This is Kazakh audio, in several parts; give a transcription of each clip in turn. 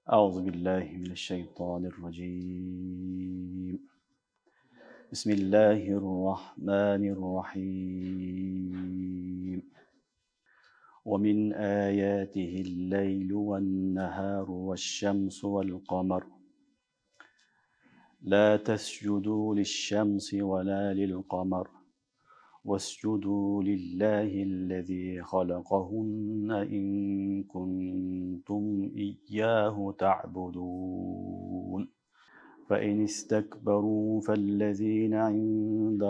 أعوذ بالله من الشيطان الرجيم. بسم الله الرحمن الرحيم. ومن آياته الليل والنهار والشمس والقمر لا تسجدوا للشمس ولا للقمر واسجدوا لله الذي خلقهن إن كنتم إياه تعبدون. فإن استكبروا فالذين عند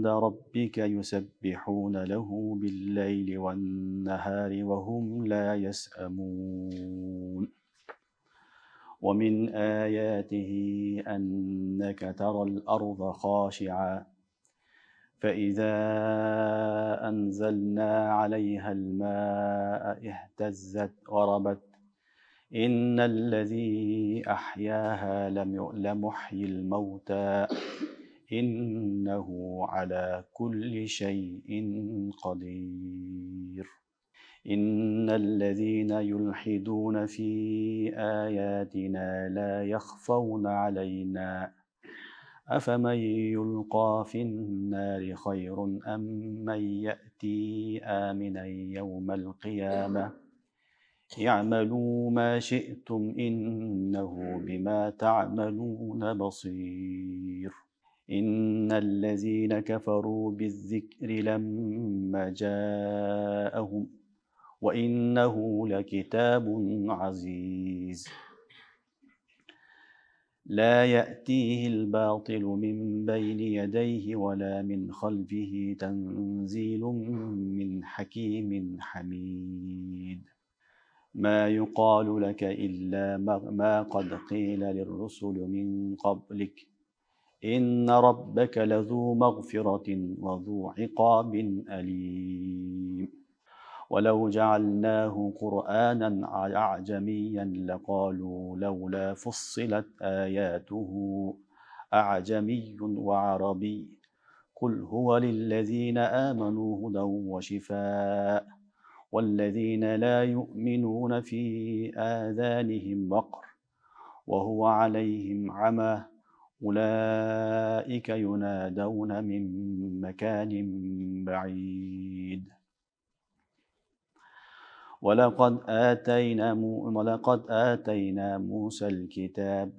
ربك يسبحون له بالليل والنهار وهم لا يسأمون. ومن آياته أنك ترى الأرض خاشعة فإذا أنزلنا عليها الماء اهتزت وربت إن الذي أحياها لمحيي الموتى إنه على كل شيء قدير. إن الذين يلحدون في آياتنا لا يخفون علينا أفمن يلقى في النار خير أم من يأتي آمنا يوم القيامة اعملوا ما شئتم إنه بما تعملون بصير. إن الذين كفروا بالذكر لما جاءهم وإنه لكتاب عزيز لا يأتيه الباطل من بين يديه ولا من خلفه تنزيل من حكيم حميد. ما يقال لك إلا ما قد قيل للرسل من قبلك إن ربك لذو مغفرة وذو عقاب أليم. ولو جعلناه قرآنا أعجميا لقالوا لولا فصلت آياته أعجمي وعربي قل هو للذين آمنوا هدى وشفاء والذين لا يؤمنون في آذانهم وقر وهو عليهم عمى أولئك ينادون من مكان بعيد. ولقد آتينا موسى الكتاب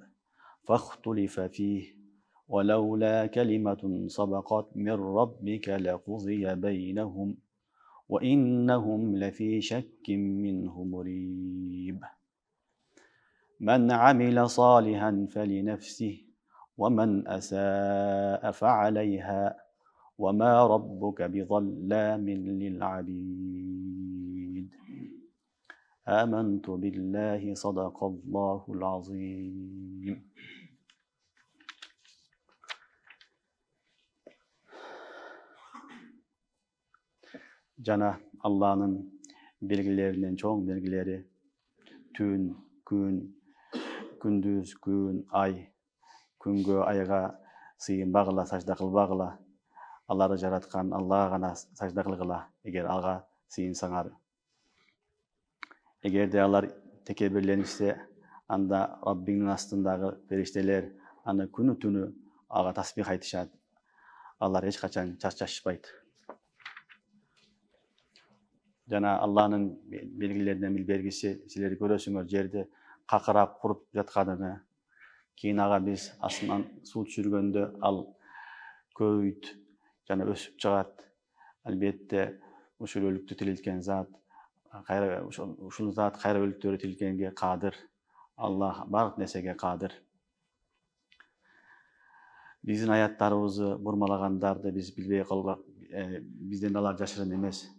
فاختلف فيه ولولا كلمة سبقت من ربك لقضي بينهم وإنهم لفي شك منه مريب. من عمل صالحا فلنفسه ومن أساء فعليها وما ربك بظلام للعبيد. آمنت بالله صدق الله العظيم. Jana Allah'ın bilgilerinden çok bilgileri tün, gün, gündüz, gün, ay, күнгө айга сыйынбагыла, сажда кылбагыла. Аларды жараткан Аллага гана сажда кылгыла, эгер ага сыйынсаңар. Эгерде алар текебирленишсе, анда Раббиңдин астындагы периштелер аны күнү түнү ага тасбих айтышат. Алар эч качан чарчашпайт. Жана Алланын белгилеринен бир белгиси силер көрөсүңөр жерде какырап куруп жатканын. Кейін аға біз астынан су түшүргөндө ал көйт жана өсүп чыгат. Албетте ушул өлүктү тирилткен зат, ушул зат кайра өлүктөрдү тирилткенге кадыр. Аллах бардык нерсеге кадыр. Биздин аяттарыбызды бурмалагандарды биз билбей калбак, бизден алар жашырын эмес.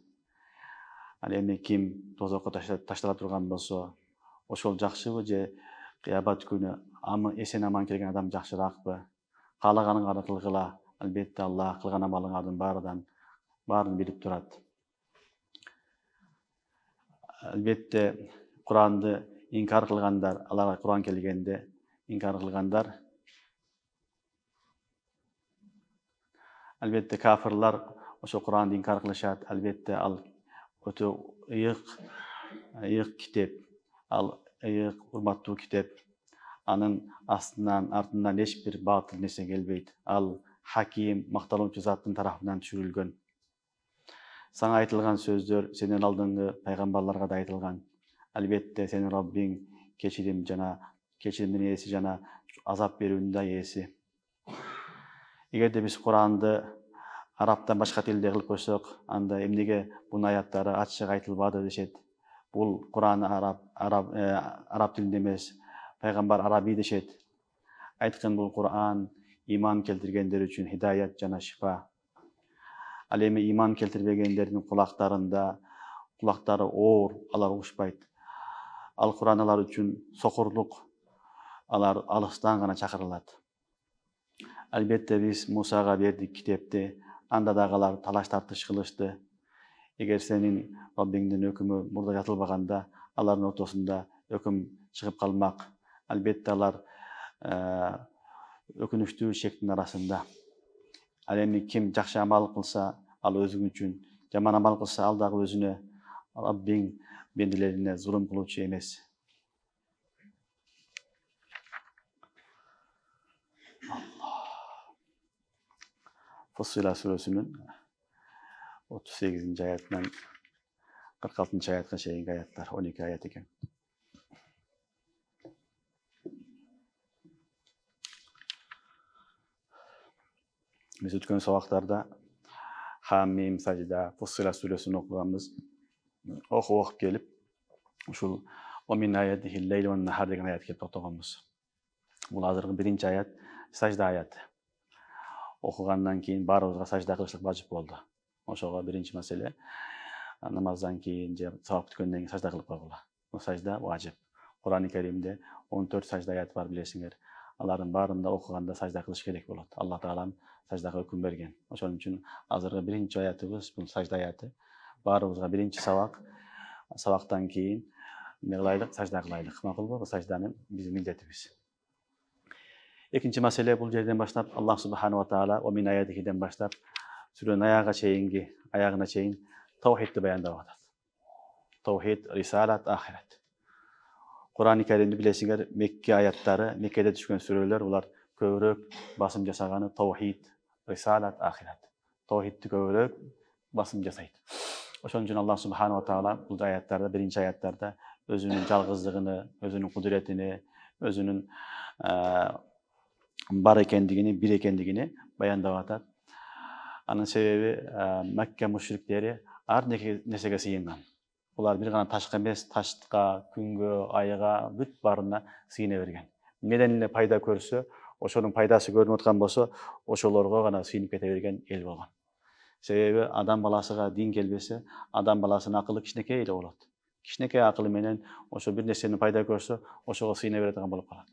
Ал эми ким тозокко таштала турган болсо, ошол жакшыбы же кыябат күнү эсен аман келген адам жакшыраакпы? Каалаганыңарды кылгыла. Албетте Аллах кылган амалыңардын баарын билип турат. Албетте Куранды инкар кылгандар, аларга Куран келгенде инкар кылгандар. Албетте кафырлар ошо Куранды инкар кылышат. Албетте ал өтө ыйык китеп, ал ыйык урматтуу китеп. Анын артынан эч бир батыл нерсе келбейт. Ал хаким, макталуучу заттын тарафынан түшүрүлгөн. Сага айтылган сөздөр сенин алдыңкы пайгамбарларга да айтылган. Албетте сенин Раббиң кечиримдин ээси жана азап берүүнүн да ээси. Эгерде биз Куранды арабтан башка тилде кылып койсок, анда эмнеге бунун аяттары ачык айтылбады дешет. Бул Куран араб тилинде эмес, пайгамбар араби дешет. Айткан бул Куран иман келтиргендер үчүн хидаят жана шифа. Ал эми иман келтирбегендердин кулактары оор, алар угушпайт. Ал Куран алар үчүн сокурлук, алар алыстан гана чакырылат. Албетте биз Мусага бердик китепти, анда дагы алар талаш тартыш кылышты. Эгер сенин Раббиңдин өкүмү мурда жатылбаганда, алардын ортосунда өкүм чыгып калмак. Албетте алар өкүнүчтүү чектин арасында. Ал эми ким жакшы амал кылса, ал өзү үчүн, жаман амал кылса, ал дагы өзүнө. Раббиң бендилерине зулум кылуучу эмес. Фуссила сүрөсүнүн 38 аятынан 46 аятка чейинки аяттар, 12 аят экен. Биз өткөн сабактарда Хамим, Сажда, Фуссила сүрөсүн окуганбыз. Окуп келип, ушул «Вамин аятихи лейлу ван нахар» деген аят келип токтогонбуз. Бул азыркы биринчи аят, Сажда аяты. Окугандан кийин баарыбызга сажда кылышлык важып болду. Ошого биринчи маселе намаздан кийин же сабак бүткөндөн кийин сажда кылып койгула. Бул сажда важып. Курани Керимде 14 сажда аят бар билесиңер. Алардын баарында окуганда сажда кылыш керек болот. Алла Таалам саждага өкүм берген. Ошон үчүн азыркы биринчи аятыбыз бул сажда аяты. Баарыбызга биринчи сабактан кийин эмне кылайлык? Сажда кылайлык. Макулбу? Бул сажданын биздин милдетибиз. Экинчи маселе бул жерден баштап Аллах Субханаху ва Таала «Вамин аятихиден» баштап сүрөнүн аягына чейин таухидти баяндап атат. Таухид, рисалат, ахират. Курани Керимди билесиңер, Мекке аяттары, Меккеде түшкөн сүрөлөр, булар көбүрөөк басым жасаганы таухид, рисалат, ахират. Таухидти көбүрөөк басым жасайт. Ошон үчүн Аллах Субханаху ва Таала бул аяттарда, биринчи аяттарда өзүнүн жалгыздыгыны, өзүнүн кудуретини, өзүнүн бар экендигини, бир экендигини баяндап атат. Анын себеби Мекке мушриктери ар нерсеге сыйынган. Булар бир гана ташка эмес, ташка, күнгө, айга, бүт баарына сыйына берген. Эмнеден эле пайда көрсө, ошонун пайдасы көрүнүп аткан болсо, ошолорго гана сыйынып кете берген эл болгон. Себеби адам баласыга дин келбесе, адам баласынын акылы кичинекей эле болот. Кичинекей акылы менен ошо бир нерсени пайда көрсө, ошого сыйына беретиген болуп калат.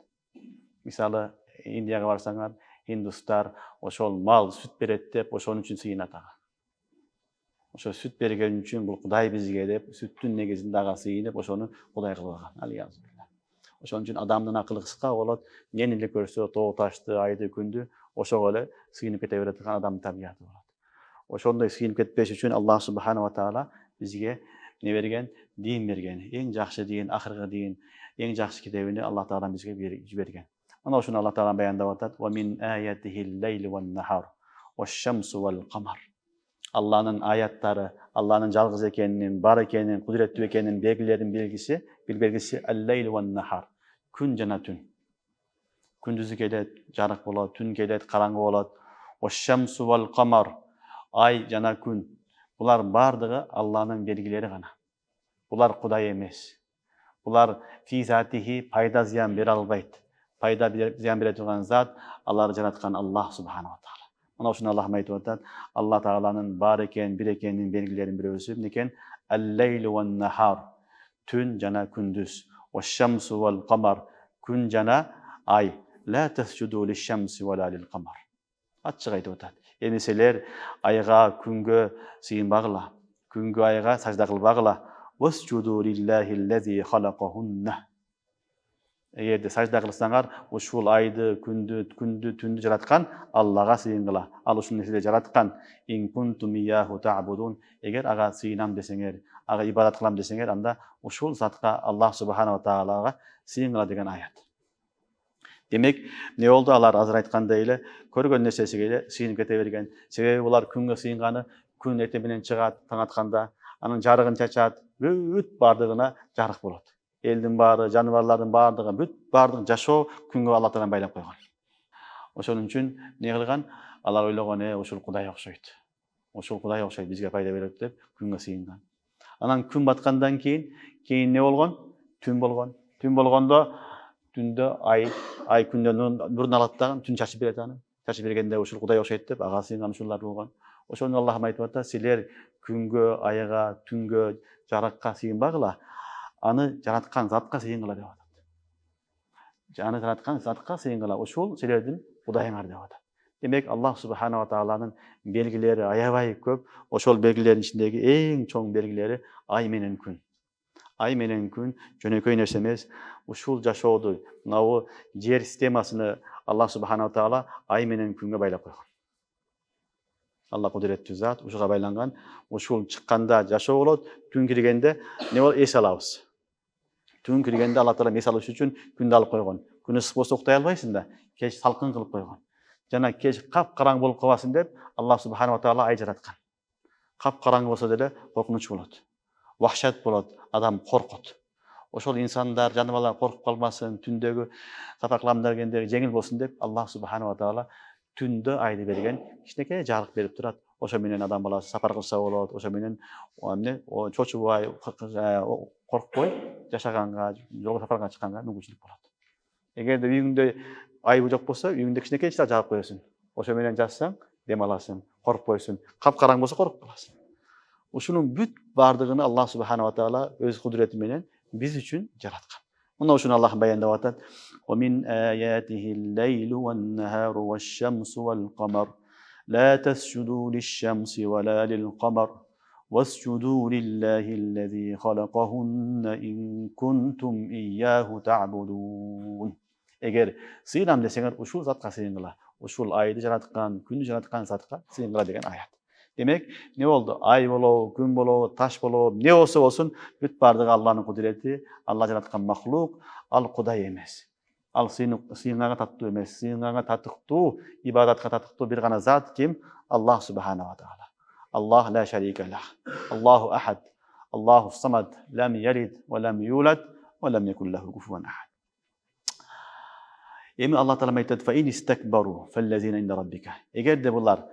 Мисалы, Индияга барсаңар, индустар ошол мал сүт берет деп, ошон үчүн сыйынат ага. Ошо сүт берген үчүн бул Кудай бизге деп, сүттүн негизинде ага сыйынып, ошону Кудай кылып алган. Ошон үчүн адамдын акылы кыска болот, эмнени эле көрсө, тоо ташты, айды, күндү, ошого эле сыйынып кете беретиген адамдын табияты болот. Ошондой сыйынып кетпеш үчүн Аллах Субханаху ва Таала бизге не берген? Дин берген. Эң жакшы дин, акыркы дин, эң жакшы китебини Аллах Таала бизге жиберген. Ана ошону Алла Таала баяндап атат. «Вамин аятихи лейлу ван нахар, ваш-шамсу вал камар». Алланын аяттары, Алланын жалгыз экенинин, бар экенинин, кудуреттүү экенинин белгилеринин белгиси ал-лейлу ван нахар. Күн жана түн. Күндүзү келет, жарык болот, түн келет, караңгы болот. Ваш-шамсу вал камар. Ай жана күн. Булар бардыгы Алланын белгилери гана. Булар Кудай эмес. Булар фи затихи пайда зыян бере албайт. Пайда зыян бере турган зат аларды жараткан Аллах Субханаху ва Таала. Мына ушуну Аллах айтып атат. Алла Тааланын бар экен, бир экенинин белгилеринин бирөөсү эмне? Ал-лейлу ван нахар. Түн жана күндүз. Ваш-шамсу вал камар. Күн жана ай. Ла тасжуду лиш-шамси ва ла лил-камар. Ачык айтып атат. Эми силер айга, күнгө сыйынбагыла. Күнгө, айга сажда кылбагыла. Васжуду лиллахи аллази халакахунна. Эгерде сажда кылсаңар, ушул айды, күндү, түндү жараткан Аллага сыйынгыла. Ал ушул нерселерди жараткан. Ин кунтум ияху та'будун. Эгер ага сыйынам десеңер, ага ибадат кылам десеңер, анда ушул затка Аллах субханала таалага сыйынгыла деген аят. Демек, не болду? Алар азыр айткандай эле көргөн нерсесиге эле сыйынып кете берген. Себеби булар күнгө сыйынганы, күн эртең менен чыгат, таң атканда, анын жарыгын чачат, бүт бардыгына жарык болот. Элдин баары, жаныбарлардын баардыгы, бүт баардык жашоо күнгө Алла Таалам байлап койгон. Ошонун үчүн не кылган? Алар ойлогон, ушул Кудай окшойт. Ушул Кудай окшойт, бизге пайда берет деп күнгө сыйынган. Анан күн баткандан кийин не болгон? Түн болгон. Түн болгондо түндө ай күндөн нурун алат дагы, түн чачып берет аны. Чачып бергенде ушул Кудай окшойт деп ага сыйынган ушулар болгон. Ошону Аллахым айтып атат, силер күнгө, айга, түнгө, жарыкка сыйынбагыла, аны жараткан затка сыйынгыла деп атат. Аны жараткан затка сыйынгыла, ушул силердин Кудайыңар деп атат. Демек, Аллах субханала тааланын белгилери аябай көп. Ошол белгилердин ичиндеги эң чоң белгилери ай менен күн. Ай менен күн жөнөкөй нерсе эмес. Ушул жашооду, мынабу жер системасыны Аллах субханала таала ай менен күнгө байлап койгон. Алла кудуреттүү зат, ушуга байланган. Ушул чыкканда жашоо болот, түн киргенде не болот? Эс алабыз. Түн киргенде Алла Таала эс алыш үчүн күндү алып койгон. Күн ысык болсо уктай албайсың да, кеч салкын кылып койгон. Жана кеч капкараң болуп калбасын деп Аллах субханала таала ай жараткан. Капкараң болсо деле коркунуч болот. Вахшат болот, адам коркот. Ошол инсандар, жаныбарлар коркуп калбасын, түндөгү сапар кылам дегенде жеңил болсун деп Аллах субханала таала түндө айды берген, кичинекей жарык берип турат. Ошо менен адам баласы сапар кылса болот, ошо менен чочубай, коркпой жашаганга, жолго сапарга чыкканга мүмкүнчүлүк болот. Эгерде үйүңдө ай жок болсо, үйүңдө кичинекей жарык коесуң. Ошо менен жатсаң, дем аласың, коркпойсуң. Капкараң болсо коркуп каласың. Ушунун бүт бардыгын Аллах субханала таала өз кудурети менен биз үчүн жараткан. Мына ушуну Аллах баяндап атат. ومن آياته الليل والنهار والشمس والقمر لا تسجدوا للشمس ولا للقمر واسجدوا لله الذي خلقهن إن كنتم إياه تعبدون. Эгер сыйынам десеңер, ушул затка сыйынгыла. Ушул айды жараткан, күндү жараткан затка сыйынгыла деген аят. Демек, не болду? Ай болобу, күн болобу, таш болобу, не болсо болсун, бүт бардыгы Алланын кудурети, Алла жараткан махлук, ал Кудай эмес. Ал сыйынганга таттуу эмес. Сыйынганга татыктуу, ибадатка татыктуу бир гана зат ким? Аллах субханала таала. Аллах ла шарика лах. Аллаху ахад. Аллаху самад. Лам ялид ва лам юлад ва лам якун лаху куфуан ахад. Эми Аллах таала айтат: "Фа ин истакбару фаллазина инда раббика." Эгерде булар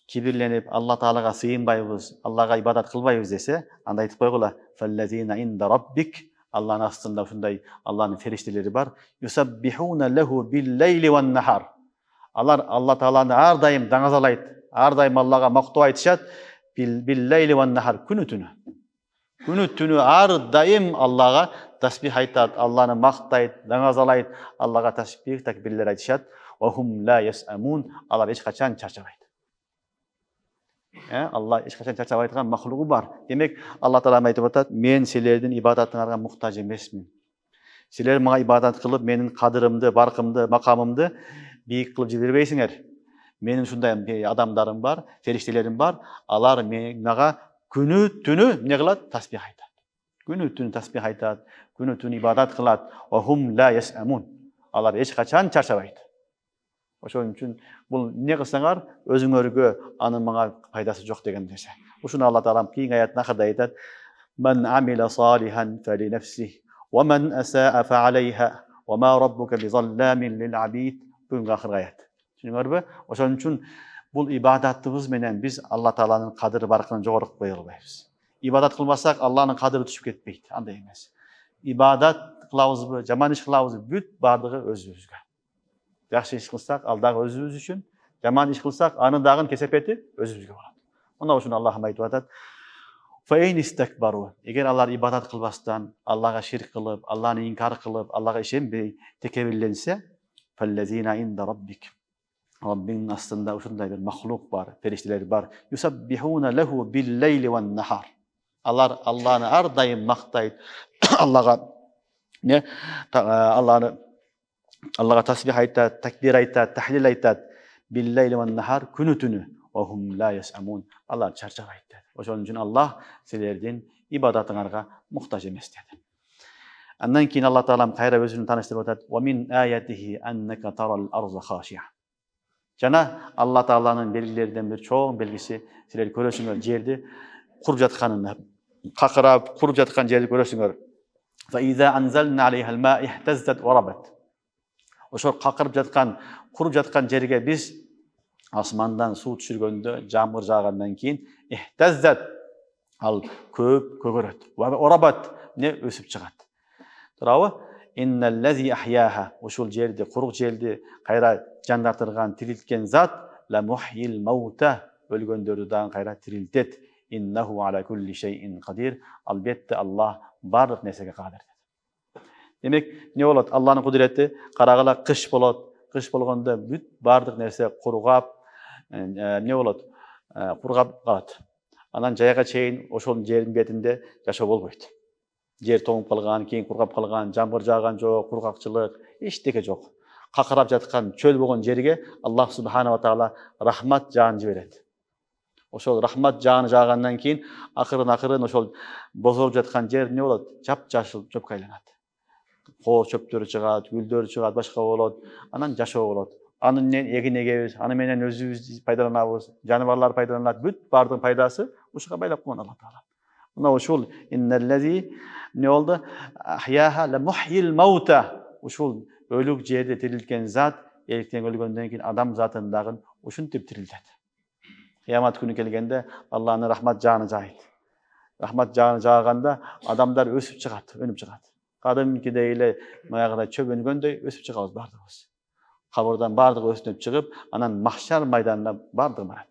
кибирленип, Алла таалага сыйынбайбыз, Аллага ибадат кылбайбыз десе, анда айтып койгула: "Фаллазина инда раббик." Алланын астында ушундай Алланын фериштелери бар. "Юсаббихуна лаху бил-лайли ван-нахар." Алар Алла тааланы ар дайым даңазалайт, ар дайым Аллага мактоо айтышат. Бил-лайли ван-нахар, күнү түнү. Күнү түнү ар дайым Аллага тасбих айтат, Алланы мактайт, даңазалайт, Аллага тасбих, такбирлер айтышат. "Вахум ла ясамун." Алар эч качан чарчабайт. Алла эч качан чарчабайдыган махлугу бар. Демек, Алла таала айтып атат: "Мен силердин ибадатыңарга муктаж эмесмин. Силер мага ибадат кылып, менин кадырымды, баркымды, макамымды бийик кылып жибербейсиңер. Менин ушундай адамдарым бар, фериштелерим бар. Алар мага күнү түнү эмне кылат? Тасбих айтат. Күнү түнү тасбих айтат, күнү түнү ибадат кылат. Вахум ла ясамун." Алар эч качан чарчабайт. Ошон үчүн бул эмне кылсаңар, өзүңөргө анын мага пайдасы жок деген нерсе. Ушуну Алла таалам кийинки аяттын ахырда айтат: "Ман амила салихан фали нафсих, ва ман асаа фа алейха, ва ма раббука бизалламин лил абид." Бүгүнкү акыркы аят. Түшүнүңөрбү? Ошон үчүн бул ибадатыбыз менен биз Алла тааланын кадыры баркын жогору кое албайбыз. Ибадат кылбасак, Алланын кадыры түшүп кетпейт. Андай эмес. Ибадат кылабызбы, жаман иш кылабызбы, бүт бардыгы өзүбүзгө. Жакшы иш кылсак, ал дагы өзүбүз үчүн, жаман иш кылсак, анын дагы кесепети өзүбүзгө болот. Мына ушуну Аллахым айтып атат: "Фа ин истакбару." Эгер алар ибадат кылбастан, Аллага ширк кылып, Алланы инкар кылып, Аллага ишенбей текебирленсе, фаллазина инда раббик. Раббинин астында ушундай бир махлук бар, фериштелер бар. Юсаббихуна лаху бил-лайли ван-нахар. Алар Алланы ар дайым мактайт, Аллага Ne Allah'a tasbih aytat, takbir aytat, tahlil aytat. Billeyli ve nahar günü tünü. Ve hum la yes'amun. Allah çarçabayt dedi. Oşoň üçin Allah sizlerden ibadatyňarga muhtaç emes dedi. Andan keyin Allah Taala kayra özüni tanıştırıp atat. Ve min ayatihi annaka taral arza khashi'a. Jana Allah Taalanyň belgilerinden bir çoğ belgisi sizler görösüňөр жерди kurup jatkanyny, kakırap kurup jatkan жерди görösüňör. Fe iza anzalna aleyha'l ma ihtazzat ve rabat. Oşo kakırıp jatkan, kurup jatkan жерге biz asmandan suw düşürgöndө, jamgır jağandan keyin ihtazzat al köp kögöröt. Ve rabat ne ösüp çıgat. Turaby innellezî ahyaha oşul жерди, kuruk жерди kayra jandartyrgan, tiriltgen zat la muhyil mauta ölgöndörü dağın kayra tiriltet. İnnehu ala kulli şeyin qadir. Albette Allah barlyk nersege qadir. Demek ne bolat? Allah'ın kudreti karagala kış bolat. Kış bolganda büt barlyk nerse kurugap ne bolat? Kurugap kalat. Anan jayaga çeyin oşol jerin betinde yaşa bolboyt. Jer toňup kalgan, keyin kurgap kalgan, jamgır jağan jok, kurgakçylyk, hiçdeke jok. Kakırap jatkan çöl bolan jerge Allah subhanahu wa taala rahmat jağan jiberet. Oşol rahmat jağan jağandan keyin akırın oşol bozulup jatkan jer ne bolat? Jap-jaşyl çöpke aylanat. Koz çöpleri çıgat, gülleri çıgat, başka bolat. Anan jaşoo bolat. Anından egin egebиz, аны менен özübüz пайдаланабыз, janawarlar пайдаланат, büt bardyň paydasy uşuga baylap koýan Allah Taala. Muna uşul innellezî ne oldu? Ahyaha la muhyil mauta. Uşul ölük jerde tiriltgen zat, erkten ölgönden keyin adam zatyndagy uşuntip tiriltet. Kıyamet günü kelgende Allah'ın rahmat jağany jayt. Rahmat jağany jağganda adamlar ösüp çıgat, önüp çıgat. Kadymkideyle mayagda çöböngönдөй ösüp çygabız bardygybız. Kaburdan bardygy ösüp çıkıp, anan mahşar maydanına bardygy barat.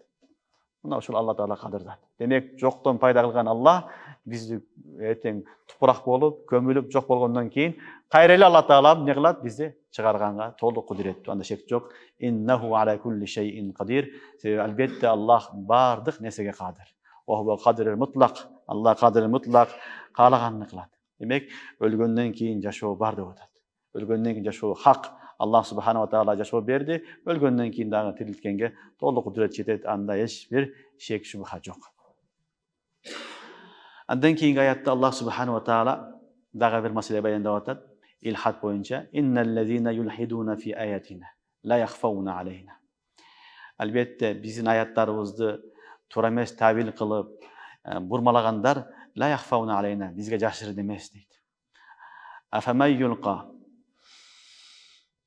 Muna uşul Allah Taala kadir zat. Demek joktan paýda kılgan Allah bizi erteň tuprak bolup, kömülüp jok bolgondan keyin kaýraly Allah Taala ne kılat? Bizi çıgarganga toluk kudretli. Anda şek jok. Innehu ala kulli şeyin qadir. Elbette Allah bardyk nersege qadir. Wa huwa qadirul mutlaq. Allah qadirul mutlaq kalaganyny kılat. Demek ölgönden keyin jaşoo bar dep atat. Ölgönden keyin jaşoo hak. Allah subhanahu wa taala jaşoo berdi. Ölgönden keyin dagы tiriltkenge toluk kudret jetet. Anda hiç bir şek şubha jok. Andan keyingi ayatda Allah subhanahu wa taala dagы bir masale bayandap atat. İlhat boyunca innellezîne yulhidûne fî ayatina la yakhfawna aleyna. Elbette bizim ayatlarımızdı turames tawil kılıp burmalagandar la yakhfawna aleyna bizge jaşyr demes deydi. Afamay yulqa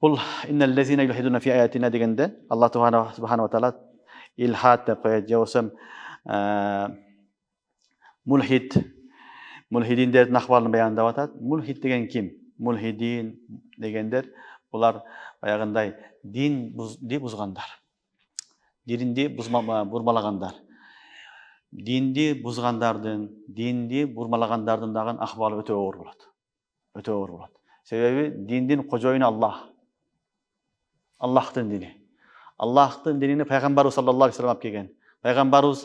Kul innellezîne yulhidûne fî ayatina degende Allah subhanahu wa taala ilhat dep koyat jawsam mulhidinler nahbarını bayandap atat. Mulhid degen kim? Mulhidin degenler bular bayagınday din buzgandar. Dindi burmalagandar. Dindi buzgandardın, dindi burmalagandardın dagın ahvaly öte ogor bolat. Öte ogor bolat. Sebebi dindin kojoyunu Allah. Allah'tın dini. Allah'tın dinini Peygamber sallallahu aleyhi ve sellem kelgen. Peygamberimiz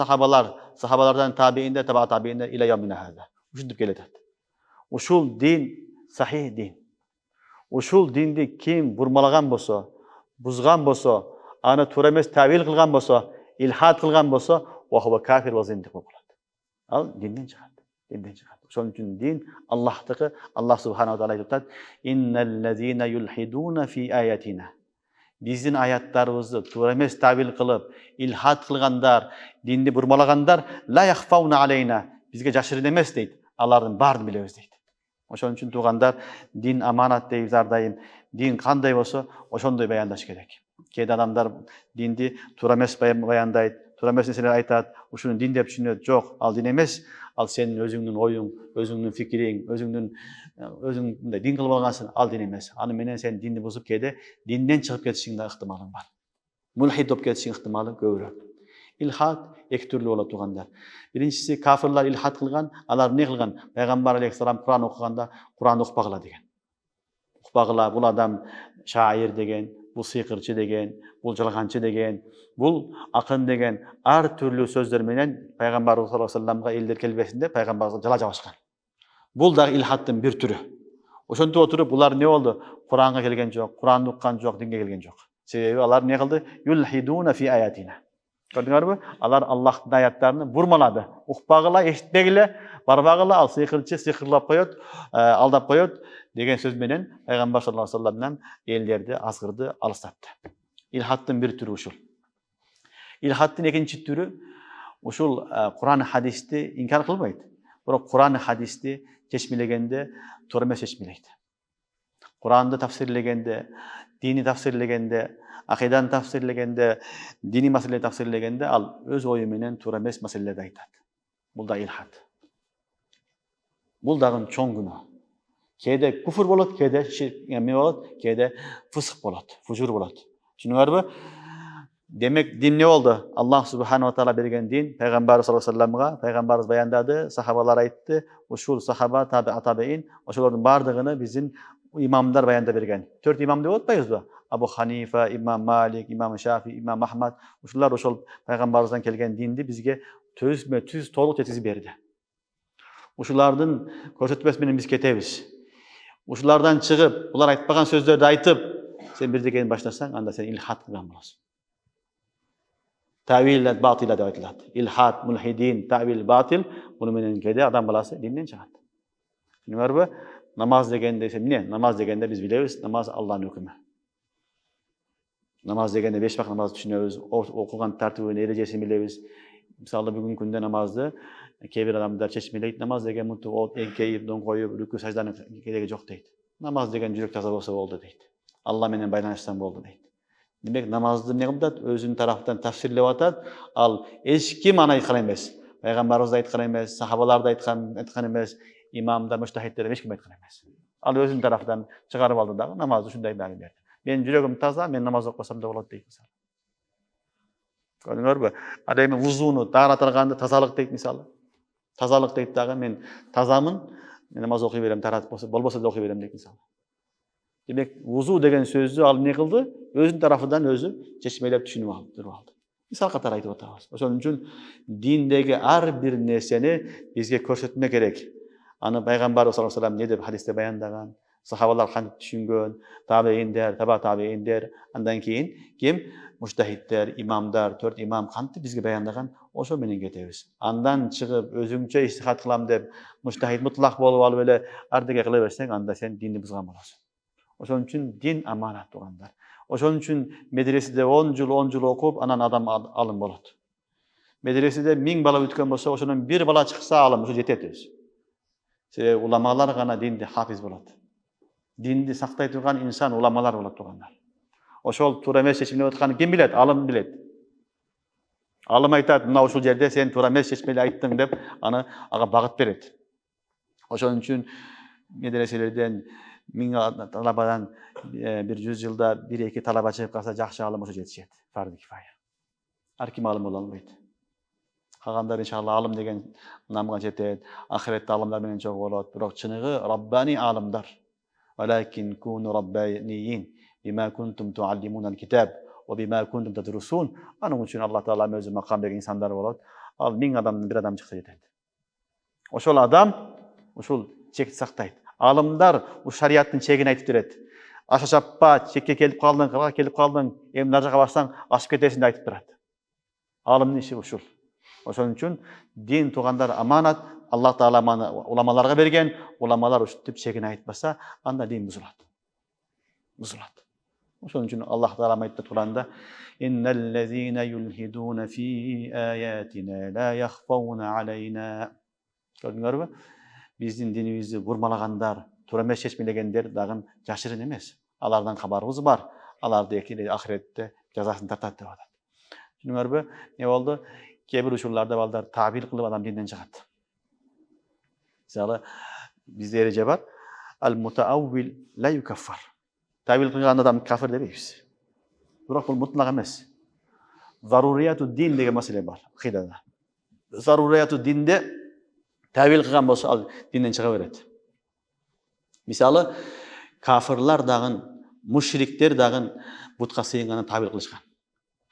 sahabalardan tabiinde, taba tabiinde ila yevmine hâzâ. Uşuntip geletet. Uşul din sahih din. Uşul dindi kim burmalagan bolsa, buzgan bolsa, ana to'g'ri emas tavil qilgan bo'lsa, ilhad qilgan bo'lsa, va huwa kafir va zindiq bo'ladi. Al dindan chiqadi. Dindan chiqadi. Shuning uchun din Allohniki. Alloh subhanahu va taolo aytadi: "Innallazina yulhiduna fi ayatina." Bizning oyatlarimizni to'g'ri emas tavil qilib, ilhad qilganlar, dinni burmalaganlar la yakhfawna alayna. Bizga jashirin emas deydi. Allarning barini bilamiz deydi. Oşun için tuğandar din amanat deyip zardayım. Din kanday olsa oşondoy bayandaş gerek. Keyde adamlar dindi turames bayandaydı. Turames neseler aytat. Uşunu din dep düşünüyor. Yok, al din emes. Al senin özüңнүн oyun, özüңнүн fikirin, özüڭ din kılıp algansın. Al din emes. Anı menen sen dinni bozup keyde dinden çıkıp ketişiň da ihtimalın var. Mulhid bolup ketişiň ihtimalı köpürөөк. İlhad iki türlü bolat tuğandar. Birincisi kafirler ilhad kılgan, alar ne kılgan? Peygamber aleyhisselam Kur'an okuganda Kur'an okupagıla degen. Okupagıla bul adam şair degen, bul sıyqırçı degen, bul jalgançı degen, bul akın degen ar türlü sözler menen Peygamber sallallahu aleyhi ve sellem'e elder kelbesinde Peygamber jala jabışkan. Bul da ilhaddın bir türü. Ошентип отуруп булар эмне болду? Куранга келген жок, Куранды уккан жок, динге келген жок. Себеби алар эмне кылды? Юлхидуна фи аятина. Көрдүңөрбү? Алар Аллахтын аяттарын бурмалады. Укпагыла, эшитпегиле, барбагыла, ал сыйкырчы сыйкырлап коет, алдап коет деген сөз менен пайгамбар саллаллаху алейхи вассаламдан элдерди, азгырды, алыстатты. Илхаттын бир түрү ушул. Илхаттын экинчи түрү ушул Куран хадисти инкар кылбайт. Бирок Куран хадисти чечмелегенде туура эмес чечмелейт. Куранды тафсирлегенде, дини тафсирлегенде, акыйданы тафсирлегенде, дини маселени тафсирлегенде ал өз ою менен туура эмес маселелерди айтат. Бул да илхат. Бул дагы чоң күнөө. Кээде куфр болот, кээде эме болот, кээде фысык болот, фужур болот. Түшүнүңөрбү? Демек дин эмне болду? Аллах субханаху ва таала берген дин пайгамбар саллаллаху алейхи вассаламга, пайгамбарыбыз баяндады, сахабалар айтты, ушул сахаба, табиин, ошолордун бардыгыны биздин имамдар баяндап берген. 4 имам деп атпайбызбы? Абу Ханифа, Имам Малик, Имам Шафи, Имам Ахмад, ушулар ошол пайгамбарыбыздан келген динди бизге түз толук жеткизип берди. Ушулардын көрсөтмөсү менен биз кетебиз. Ушулардан чыгып, булар айтпаган сөздөрдү айтып, сен бирдекени баштасаң, анда сен илхат кылган болосуң. Тавил батила деп айтылат. Илхат, мулхидин, тавил батил, муну менен кээде адам баласы динден чыгат. Түшүнүңөрбү? Намаз дегенде эмне? Намаз дегенде биз билебиз, намаз Аллахтын өкүмү. Намаз дегенде 5 вакыт намазды түшүнөбүз, окуган тартибин, эрежесин билебиз. Мисалы бүгүнкү күндө намазды кээ бир адамдар чечмелейт. Намаз деген мынтип эңкейип, доңкоюп, рүкү сажданын кереги жок дейт. Намаз деген жүрөк таза болсо болду дейт. Алла менен байланышсаң болду дейт. Демек намазды эмне кылат? Өзүнүн тараптан тафсирлеп атат. Ал эч ким аны айткан эмес. Пайгамбарыбыз да айткан эмес, сахабалар да айткан эмес, имамдар, муштахиддер эч ким айткан эмес. Ал өзүнүн тараптан чыгарып алды дагы намазды ушундай баары берди. Мен жүрөгүм таза, мен намаз окусам да болот дейт мисалы. Көрдүңөрбү? Ал эми вузуну тааратылганды тазалык дейт мисалы. Тазалык дейт дагы мен тазамын, мен намаз окуй берем, тарат болбосо да окуй берем дейт мисалы. Демек, вузу деген сөздү ал эмне кылды? Өзүнүн тарафынан өзү чечмелеп түшүнүп алды. Мисал катары айтып атабыз. Ошон үчүн диндеги ар бир нерсени бизге көрсөтмө керек. Аны пайгамбар саллаллаху алейхи вассалам не деп хадисте баяндаган, сахабалар кантип түшүнгөн, табииндер, табииндер, андан кийин ким? Муштахиддер, имамдар, 4 имам кантип бизге баяндаган, ошо менен кетебиз. Андан чыгып өзүңчө иштихат кылам деп, муштахид мутлак болуп алып эле ардеге кыла берсең, анда сен динди бузган болосуң. Ошон үчүн дин аманат туугандар. Ошон үчүн медреседе 10 жыл окуп, анан адам алым болот. Медреседе 1000 бала өткөн болсо, ошонун 1 бала чыкса алым, ошо жетет өзү. Себеби уламалар гана динди хафиз болот. Динди сактай турган инсан уламалар болот туугандар. Ошол туура эмес чечимдеп атканын ким билет? Алым билет. Алым айтат, мына ушул жерде сен туура эмес чечмеле айттың деп, аны ага багыт берет. Ошон үчүн медреселерден 1000 талабадан bir 100 жылда 1-2 талаба чыгып калса жакшы алым ошо жетишет. Фарди кифая. Ар ким алым боло албайт. Калгандар иншалла алым деген намга жетет. Ахиретте алымдар менен чогуу болот. Бирок чыныгы раббани алымдар. Валакин куну раббаниин бима кунтум туаллимунал китаб ва бима кунтум тадруsun. Анын үчүн Аллах таала өзү макам берген инсандар болот. Ал 1000 адамдан 1 адам чыкса жетет. Ошол адам ушул чекти сактайт. Алымдар у шариаттын чегин айтып берет. Аша чаппа, чекке келип калдың, кырга келип калдың, эми нар жака барсаң ашып кетесиң деп айтып турат. Алымдын иши ушул. Ошон үчүн дин туугандар аманат, Аллах таала маны уламаларга берген, уламалар ушинтип чегин айтпаса, анда дин бузулат. Ошон үчүн Аллах таала айтты Куранда: "Инналлазина юлхидуна фи аятина ла яхфауна алейна." Көрдүңөрбү? Биздин динибизди бурмалагандар, туура эмес чечмелегендер дагы жашырын эмес. Алардан кабарыбыз бар. Аларды ахиретте жазасын тартат деп атат. Түшүнүңөрбү? Не болду? Кээ бир учурларда балдар табил кылып адам динден чыгат. Мисалы, бизде эреже бар. Ал-мутааввил ла юкаффар. Табил кылган адам кафир дебейбиз. Бирок бул мутлак эмес. Зарурияту дин деген маселе бар акыйдада. Зарурияту динде табил кылган болсо ал динден чыга берет. Мисалы, кафирлар дагы, мушриктер дагы бутка сыйынганы табил кылышкан.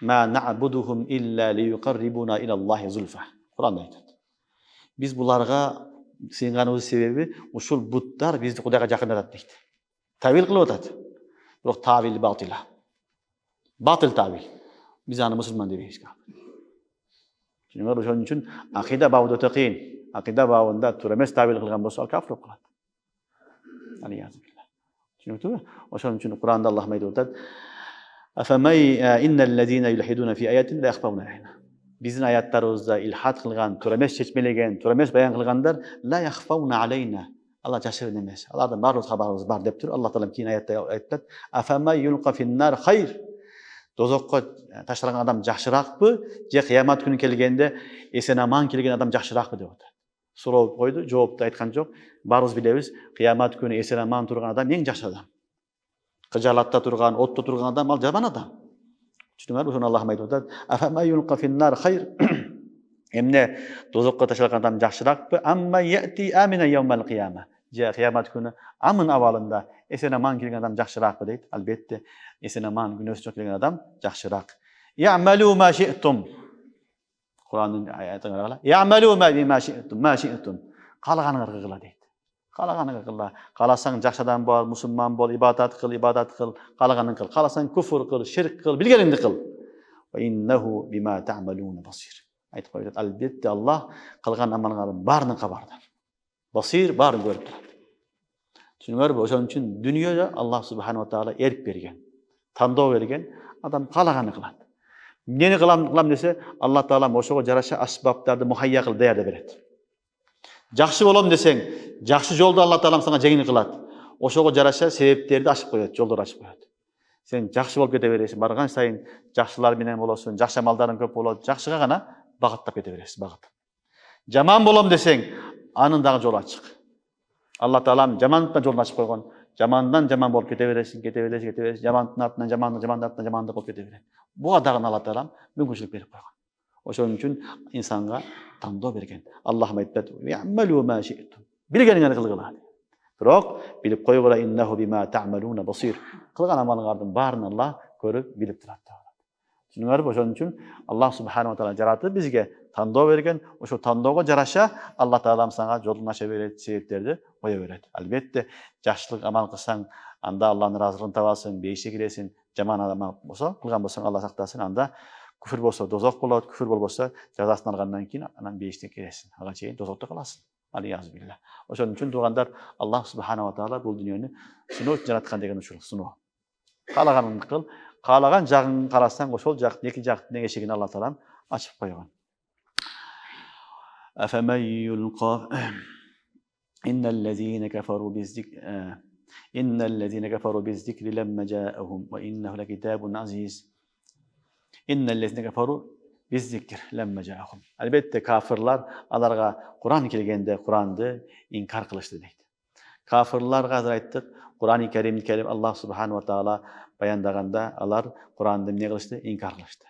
Ма нa'будухум илля лиюқаррибуна илаллахи зульфа. Куранда айтат. Биз буларга сыйынганыбыз себеби ушул буттар бизди Кудайга жакындатат дейт. Тавил кылып атат. Бирок тавил батила. Батыл тавил. Биз аны мусулман дебейбиз. Ошон үчүн акыйда бабы өтө кыйын. Акыйда бабында туура эмес тавил кылган болсо ал кафир болуп калат. Түшүнүктүбү? Ошон үчүн Куранда Аллах айтып атат: "Афамай иннеллезина юлхидуна фи аятин ла яхфауна алейна." Биздин аяттарыбызда илхат кылган, туура эмес чечмелеген, туура эмес баян кылгандар ла яхфауна алейна. Алар жашырын эмес. Алардан баардык хабарыбыз бар деп тур. Аллах таалам кийин аятта айтат: "Афамай юлка финнар хайр." Дозокко ташталган адам жакшыракпы, же кыямат күнү келгенде эсен аман келген адам жакшыракпы деп атат. Суроо койду, жоопту айткан жок. Баарыбыз билебиз, кыямат күнү эсен аман турган адам эң жакшы адам. Кыжаалатта турган, отто турган адам ал жаман адам. Түшүнүңөрбү? Ошону Аллах айтып атат: "Афама юлка финнар хайр." Эмне дозокко ташталган адам жакшыракпы? "Амма яти амина яумал кыяма." Же кыямат күнү амын абалында эсен аман келген адам жакшыракпы дейт. Албетте, эсен аман күнөөсү келген адам жакшыраак. "Я'малу ма ши'тум." Курандын аятына карагыла. "Я'малу ма ши'тум, ма ши'тум." Каалаганыңар кыла дейт. Каалаганыңар кыла. Кааласаң жакшы адам бол, мусулман бол, ибадат кыл. Каалаганын кыл. Кааласаң куфр кыл, ширк кыл, билгениңди кыл. "Ва иннаху бима та'малуна басир." Айтып коет. Албетте Аллах кылган амалыңардын баарынан кабардар. Басир баарын көрүп турат. Түшүнүңөрбү? Ошон үчүн дүйнөдө Аллах субханаху ва таала эрк берген, тандоо берген, адам каалаганын кылат. Эмнени кылам десе, Аллах таалам ошого жараша асбаптарды мухайя кылып даярдап берет. Жакшы болом десең, жакшы жолду Аллах таалам сага жеңил кылат. Ошого жараша себептерди ачып коет, жолдор ачып коет. Сен жакшы болуп кете бересиң, барган сайын жакшылар менен болосуң, жакшы амалдарың көп болот, жакшыга гана багыттап кете бересиң, багыт. Жаман болом десең, анын дагы жолу ачык. Аллах таалам жамандыктан жолун ачып койгон. Жамандан жаман болуп кете бересиң. Жамандын артынан жамандык болуп кете берет. Буга дагы Аллах таалам мүмкүнчүлүк берип койгон. Ошон үчүн инсанга тандоо берген. Аллах айтат: "Я'малу ма ши'тум." Билгениңерди кылгыла. Бирок билип койгула: "Иннаху бима та'малуна басир." Кылган амалыңардын баарын Аллах көрүп, билип турат. Түшүнүңөрбү? Ошон үчүн Аллах субханаху ва таала жаратып бизге тандоо берген. Ошо тандоого жараша Аллах таалам сага жолун ача берет, себептерди кое берет. Албетте, жакшылык амал кылсаң, анда Аллахтын ыраазылыгын табасың, бейишке киресиң. Жаман амал болсо, кылган болсоң, Аллах сактасын, анда күфүр болсо дозок болот, күфүр болбосо жазасын алгандан кийин анан бейиште киресиң. Ага чейин дозокто каласың. Алиязбилла. Ошон үчүн туугандар, Аллах субханаху ва таала бул дүйнөнү сыноо үчүн жараткан деген ушул сыноо. Каалаганыңды кыл, каалаган жагын карасаң, ошол жактын эки жактын эшигин Аллах таалам ачып койгон. أفمن يلقى إن الذين كفروا بالذكر لما جاءهم وإنه لكتاب عزيز. إن الذين كفروا بالذكر لما جاءهم. Albatta kafirlar alarga Qur'on kelgende Qur'onni inkar qilishdi deydi. Kafirlarga aytdik, Qur'oni Karim Allah subhanahu va taala bayandaganda alar Qur'onni ne qilishdi? Inkar qilishdi.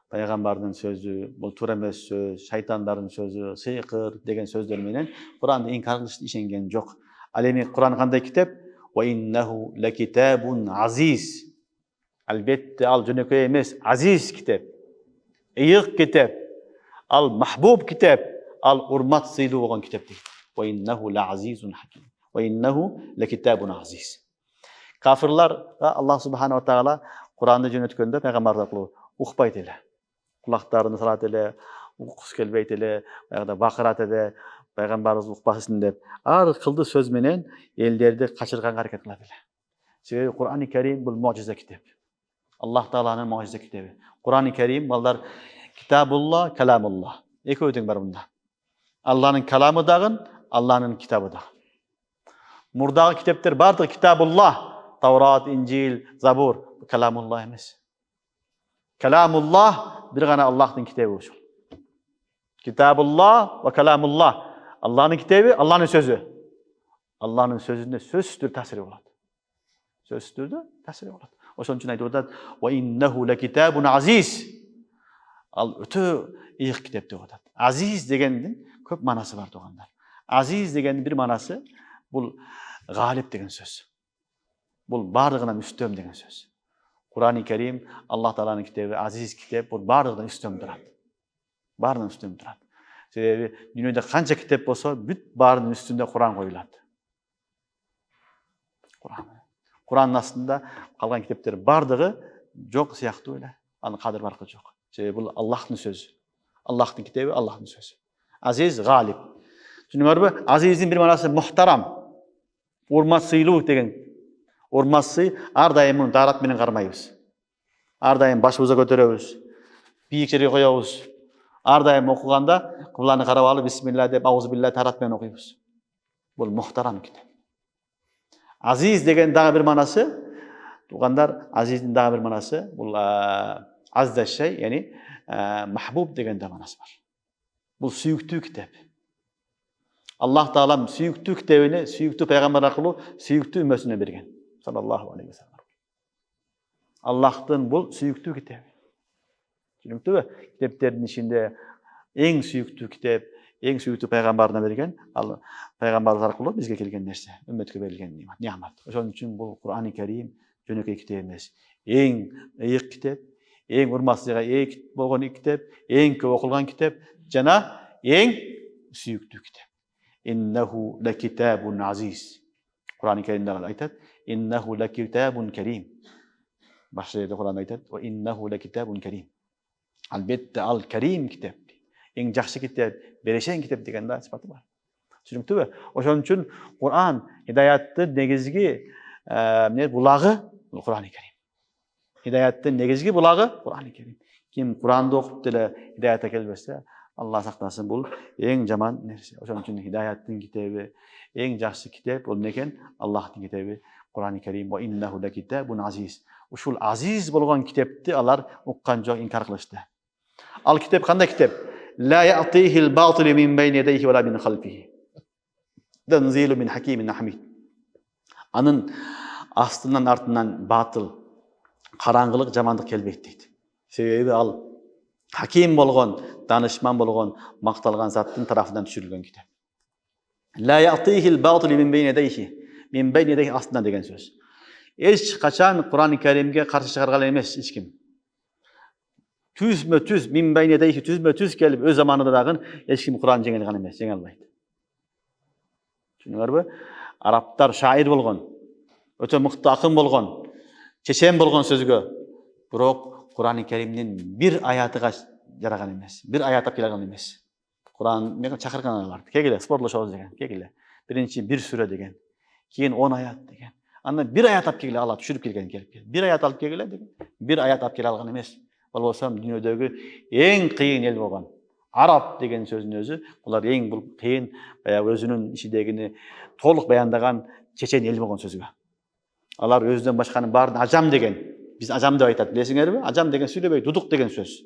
Paygambardын сөзү, бул туура эмес сөз, шайтандардын сөзү, сыйкыр деген сөздөр менен Куранды инкар кылышты, ишенген жок. Ал эми Куран кандай китеп? Ва иннаху лакитабун азиз. Албетте ал жөнөкөй эмес, азиз китеп. Ыйык китеп. Ал махбуб китеп. Ал урмат сыйлуу болгон китеп дейт. Ва иннаху ла азизун хаким. Ва иннаху лакитабун азиз. Кафирларга Аллах субханаху ва таала Куранды жөнөткөндө пайгамбар аркылуу укпайт эле. Кулактарını салат эле, уккусу келбейт эле, баягыда бакырат эле, пайгамбарыбыз укпасын деп. Ар кылды сөз менен элдерди качырганга аракет кылат эле. Себеби Кур'ани Карим бул мужиза китеп. Аллах тааланын мужиза китеби. Кур'ани Карим балдар китабулла, каламулла. Экөө тең бар мында. Алланын каламы дагы, Алланын китабы дагы. Мурдагы китептер бардыгы китабулла, Таврат, Инжил, Забур, каламулла эмес. Каламулла bir gana Allah'ın kitabı uşul. Kitabullah ve kalamullah. Allah'ın kitabı, Allah'ın sözü. Allah'ın sözünde sözdür tasiri oladı. Sözdür de tasiri oladı. O son için aydı ve innehu le kitabun aziz. Al ötü iyik kitap de oladı. Aziz degendin köp manası var doğanlar. Aziz degendin bir manası bul galip degen söz. Bul barlığına üstüm degen söz. Kur'an-ı Kerim, Allah Teala'nın kitabı, aziz kitap, bu barıdan üstün durat. Barıdan üstün durat. Себеби дүйнөдө канча китеп болсо, бүт баарынын үстүндө Куран коюлат. Курандын астында калган китептер бардыгы жок сыяктуу эле. Анын кадыр баркы жок. Себеби бул Аллахтын сөзү. Аллахтын китеби, Аллахтын сөзү. Азиз, галиб. Түшүнүңөрбү? Азиздин бир манасы мухтарам. Урмат сыйлуу деген. Урмат сый ар дайым муну даарат менен кармайбыз. Ар дайым башыбызга көтөрөбүз. Бийик жерге коебуз. Ар дайым окуганда кыбланы карап алып бисмилла деп аузу билла тарат менен окуйбуз. Бул мухтарам китеп. Азиз деген дагы бир манасы, туугандар, азиздин дагы бир манасы бул азда шей, яни махбуб деген да манасы бар. Бул сүйүктүү китеп. Аллах Таалам сүйүктүү китебини сүйүктүү пайгамбар аркылуу сүйүктүү үммөтүнө берген. Саллаллаху алейхи ва саллям. Аллахтын бул сүйүктүү китеби. Түшүнүктүүбү? Китептердин ичинде эң сүйүктүү китеп, эң сүйүктүү пайгамбарына берген, ал пайгамбар аркылуу бизге келген нерсе, үммөткө берилген неамат. Ошон үчүн бул Кур'ани Карим жөнөкөй китеп эмес. Эң ыйык китеп, эң урматсызга болгон китеп, эң көп окулган китеп жана эң сүйүктүү китеп. Иннаху лакитабун азиз. Кур'ани Каримде айтат, иннаху лакитабун карим. Башка жерде Кур'ан айтат, ва иннаху лакитабун карим. Албетте ал карим китеп. Эң жакшы китеп, берешен китеп деген да сыпаты бар. Түшүнүктүүбү? Ошон үчүн Кур'ан хидаяттын негизги булагы Кур'ани Карим. Хидаяттын негизги булагы Кур'ани Карим. Ким Кур'анды окуп деле хидаятка келбесе, Алла сактасын, бул эң жаман нерсе. Ошон үчүн хидаяттын китеби, эң жакшы китеп бул некен? Аллахтын китеби Кур'ани Карим. Ва иннаху лакитабун азиз. Ушул азиз болгон китепти алар уккан жок, инкар кылышты. Ал китеп кандай китеп? Ла я'тихил батил мин байни ядайхи ва ла мин халфихи. Танзилу мин хакимин хамид. Анын астынан артынан батыл, караңгылык, жамандык келбейт дейт. Себеби ал хаким болгон, данышман болгон, макталган заттын тарафынан түшүрүлгөн китеп. Ла я'тихил батил мин байни ядайхи. Мин байни ядайхи астынан деген сөз. Эч качан Кур'ани Каримге каршы чыгарган эмес эч ким. Түзмө-түз мин байни ядайхи түзмө-түз келип өз заманында дагы эч ким Кур'ан жеңе алган эмес, жеңе албайт. Түшүнүңөрбү? Арабтар шаир болгон, өтө мыкты акын болгон, чечен болгон сөзгө, бирок Кур'ани Каримдин бир аятыга жараган эмес, бир аят алып келе алган эмес. Кур'ан мени чакырган аларды. Кегиле спортлошобуз деген, кегиле. Биринчи бир сүрө деген, кийин 10 аят деген. Андан бир аят алып келе ала түшүрүп келген келип. Бир аят алып келе деген, бир аят алып келе алган эмес. Болбосо дүйнөдөгү эң кыйын эл болгон араб деген сөздүн өзү, булар эң бул кыйын баягы өзүнүн ичидегини толук баяндаган чечен эл болгон сөзгө. Алар өзүнөн башканын баарын ажам деген. Биз ажам деп айтат, билесиңерби? Ажам деген сүйлөбөйт, дудук деген сөз.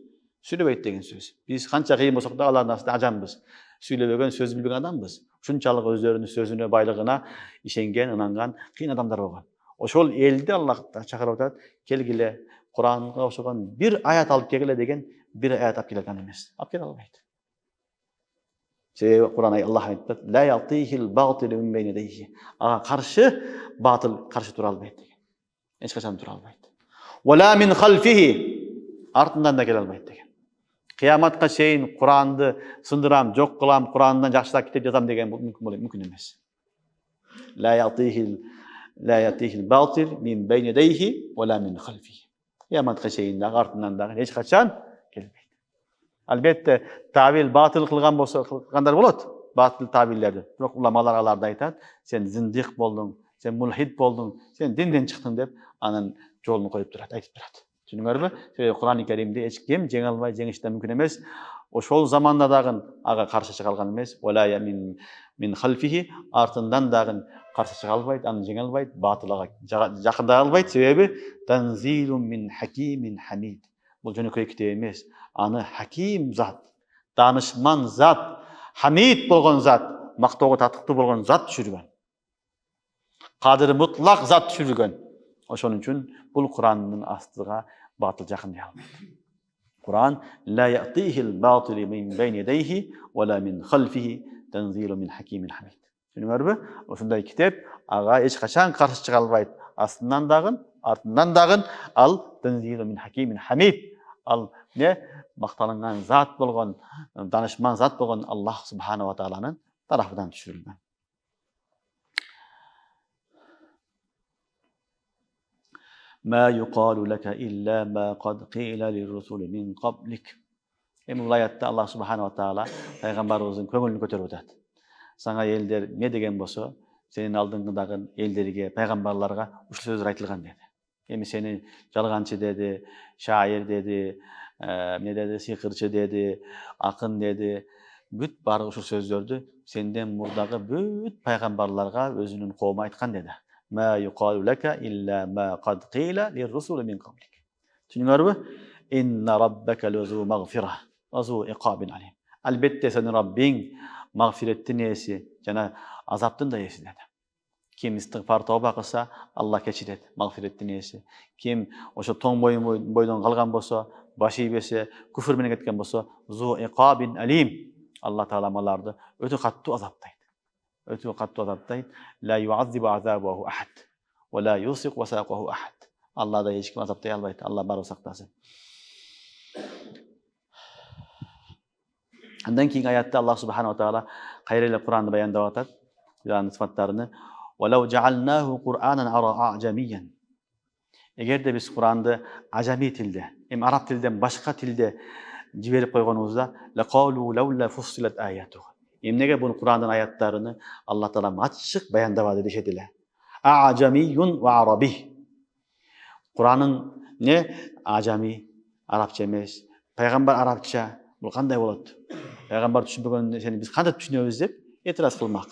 Сүйлөбөйт деген сөз. Биз канча кыйын болсок да алардын астында ажамбыз. Сүйлөбөгөн, сөз билбеген адамбыз. Ушунчалык өздөрүнүн сөзүнө, байлыгына ишенген, ынанган кыйын адамдар болгон. Ошол элди Аллах чакырып атат, келгиле Куранга окшогон бир аят алып келгиле деген, бир аят алып келе алган эмес. Алып келе албайт. Себеби Куран Аллах айтат, ла я'тихил батил мин байни ядайхи. Ага каршы батыл каршы тура албайт деген. Эч качан тура албайт. Вала мин халфихи. Артынан да келе албайт деген. Кыяматка чейин Куранды сындырам, жок кылам, Курандан жакшыраак китеп жазам деген мүмкүн эмес. Ла я'тихил батил мин байни ядайхи вала мин халфихи. Кыяматка чейин дагы артынан дагы эч качан келбейт. Албетте тавил батыл кылган болсо кылгандар болот, батыл тавиллерди. Бирок уламалар аларды айтат, сен зиндик болдуң, сен мулхид болдуң, сен динден чыктың деп анын жолун коюп турат, айтып турат. Түшүнүңөрбү? Себеби Кур'ани Каримди эч ким жеңе албай, жеңиш да мүмкүн эмес. Ошол заманда дагы ага каршы чыга алган эмес. Валая мин халфихи, артынан дагы каршы чыга албайт, аны жеңе албайт, батылга жакындай албайт. Себеби танзилун мин хакимин хамид. Бул жөнөкөй китеп эмес. Аны хаким зат, данышман зат, хамид болгон зат, мактоого татыктуу болгон зат түшүргөн. Кадыры мутлак зат түшүргөн. Ошон үчүн бул Курандын астыга батыл жакындай албайт. Куран ла я'тихил батил мин байни ядайхи ва ла мин халфихи танзилун мин хакимин хамид. Түшүнүңөрбү? Ошондой китеп ага эч качан каршы чыга албайт. Астынан дагы, артынан дагы ал танзилун мин хакимин хамид. Ал maqtalangan zat bolgan, danışman zat bolgan Allah subhanahu wa ta'alanın tarafından düşürülgen. Ma yuqalu laka illa ma qad qila lirrusuli min qablik. Bu ayette Allah subhanahu wa ta'ala peygamberimizin köngülünü kötörüp ötät. Sana elder ne degen bolsa, senin aldığındagı elderige, peygamberlarga uşul sözler aytılgan dedi. Emi seni jalgançı dedi, şair dedi, ne dedi, sihirçi dedi, akın dedi. Büt barı uşul sözlördü senden murdagı büt peygamberlarga özünün kowmu aytkan dedi. Ma yuqalu laka illa ma qad qila lirrusuli min qablik. Düşünüňärmi? Inna rabbaka lazu maghfirah wa zu iqabin alim. Albatta senin Rabbin mağfirettin esi, jana azaptın da esi dedi. Kim istiğfar tawba kılsa Allah keçiret, mağfirettin esi. Kim oşo toň boydan kalgan bolsa, başı bese, küfür menen ketken bolsa, zu iqabin alim. Allah Taala malardy ötü katty azaptaydı. Ötü katty azaptaydı. La yu'azzibu azabahu ahad ve la yusiq wasaqahu ahad. Allah da hiç kim azaptay albaydy. Allah baro saktasın. Andan keyin ayatda Allah subhanahu wa taala gaýryle Qur'an'da bayandap atat. Yani sıfatlarını وَلَوْ جَعَلْنَاهُ قُرْآنًا عَجَمِيًّا. Eger de biz Kur'an'da acami tilde, hem Arap tilden başka tilde jiberip koyganımızda لَقَالُوا لَوْلَا فُصِّلَتْ آيَاتُهُ. Emnege bunu Kur'an'ın ayatlarını Allah Teala açık bayandap edişediler. Acamiyyun ve arabi. Kur'an'ın ne? Acami, Arapça emes. Peygamber Arapça. Bu kanday bolat? Peygamber düşünbegende seni biz kanday düşünüyoruz dep etiraz kılmak.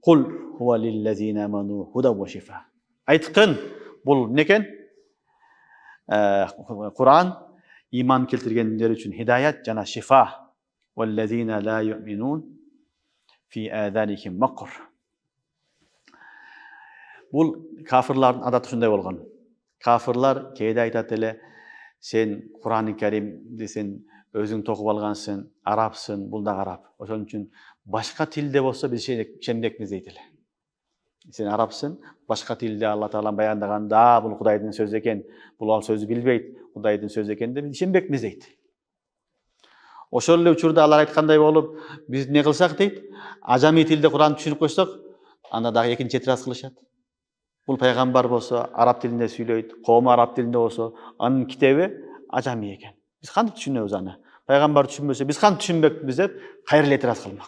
Kul huve lillezine amanu huda ve şifa. Aytqın bul neken? Kur'an iman keltirgenler için hidayet jana şifa. Vellezine la yu'minun fi azanihim makr. Bul kafirlerin adatı şunday bolgan. Kafirler keýde aytat ele sen Kur'an-ı Kerim'de sen özüň tokup algansın, Arapsın, bul da Arap. Oşon üçin başka tilde bolsa biz şemdekmiz deydiler. Sen Arapsın, başka tilde Allah Taala bayandaganda bul Hudaýdyň sözü eken, bul al sözü bilbeyt, Hudaýdyň sözü eken de biz şemdekmiz deydi. Oşol uçurda Allah aytkanday bolup biz ne kılsak deyip, ajami tilde Kur'an düşünüp koysak, anda da ekinçi etiraz kılışat. Bul peygamber bolsa Arap tilinde süýleyt, kowmu Arap tilinde bolsa, anın kitaby ajami eken. Biz kanday düşünüyoruz ana? Peygamber düşünmese biz kanday düşünbekmiz dep gaýrly etiraz kılmak.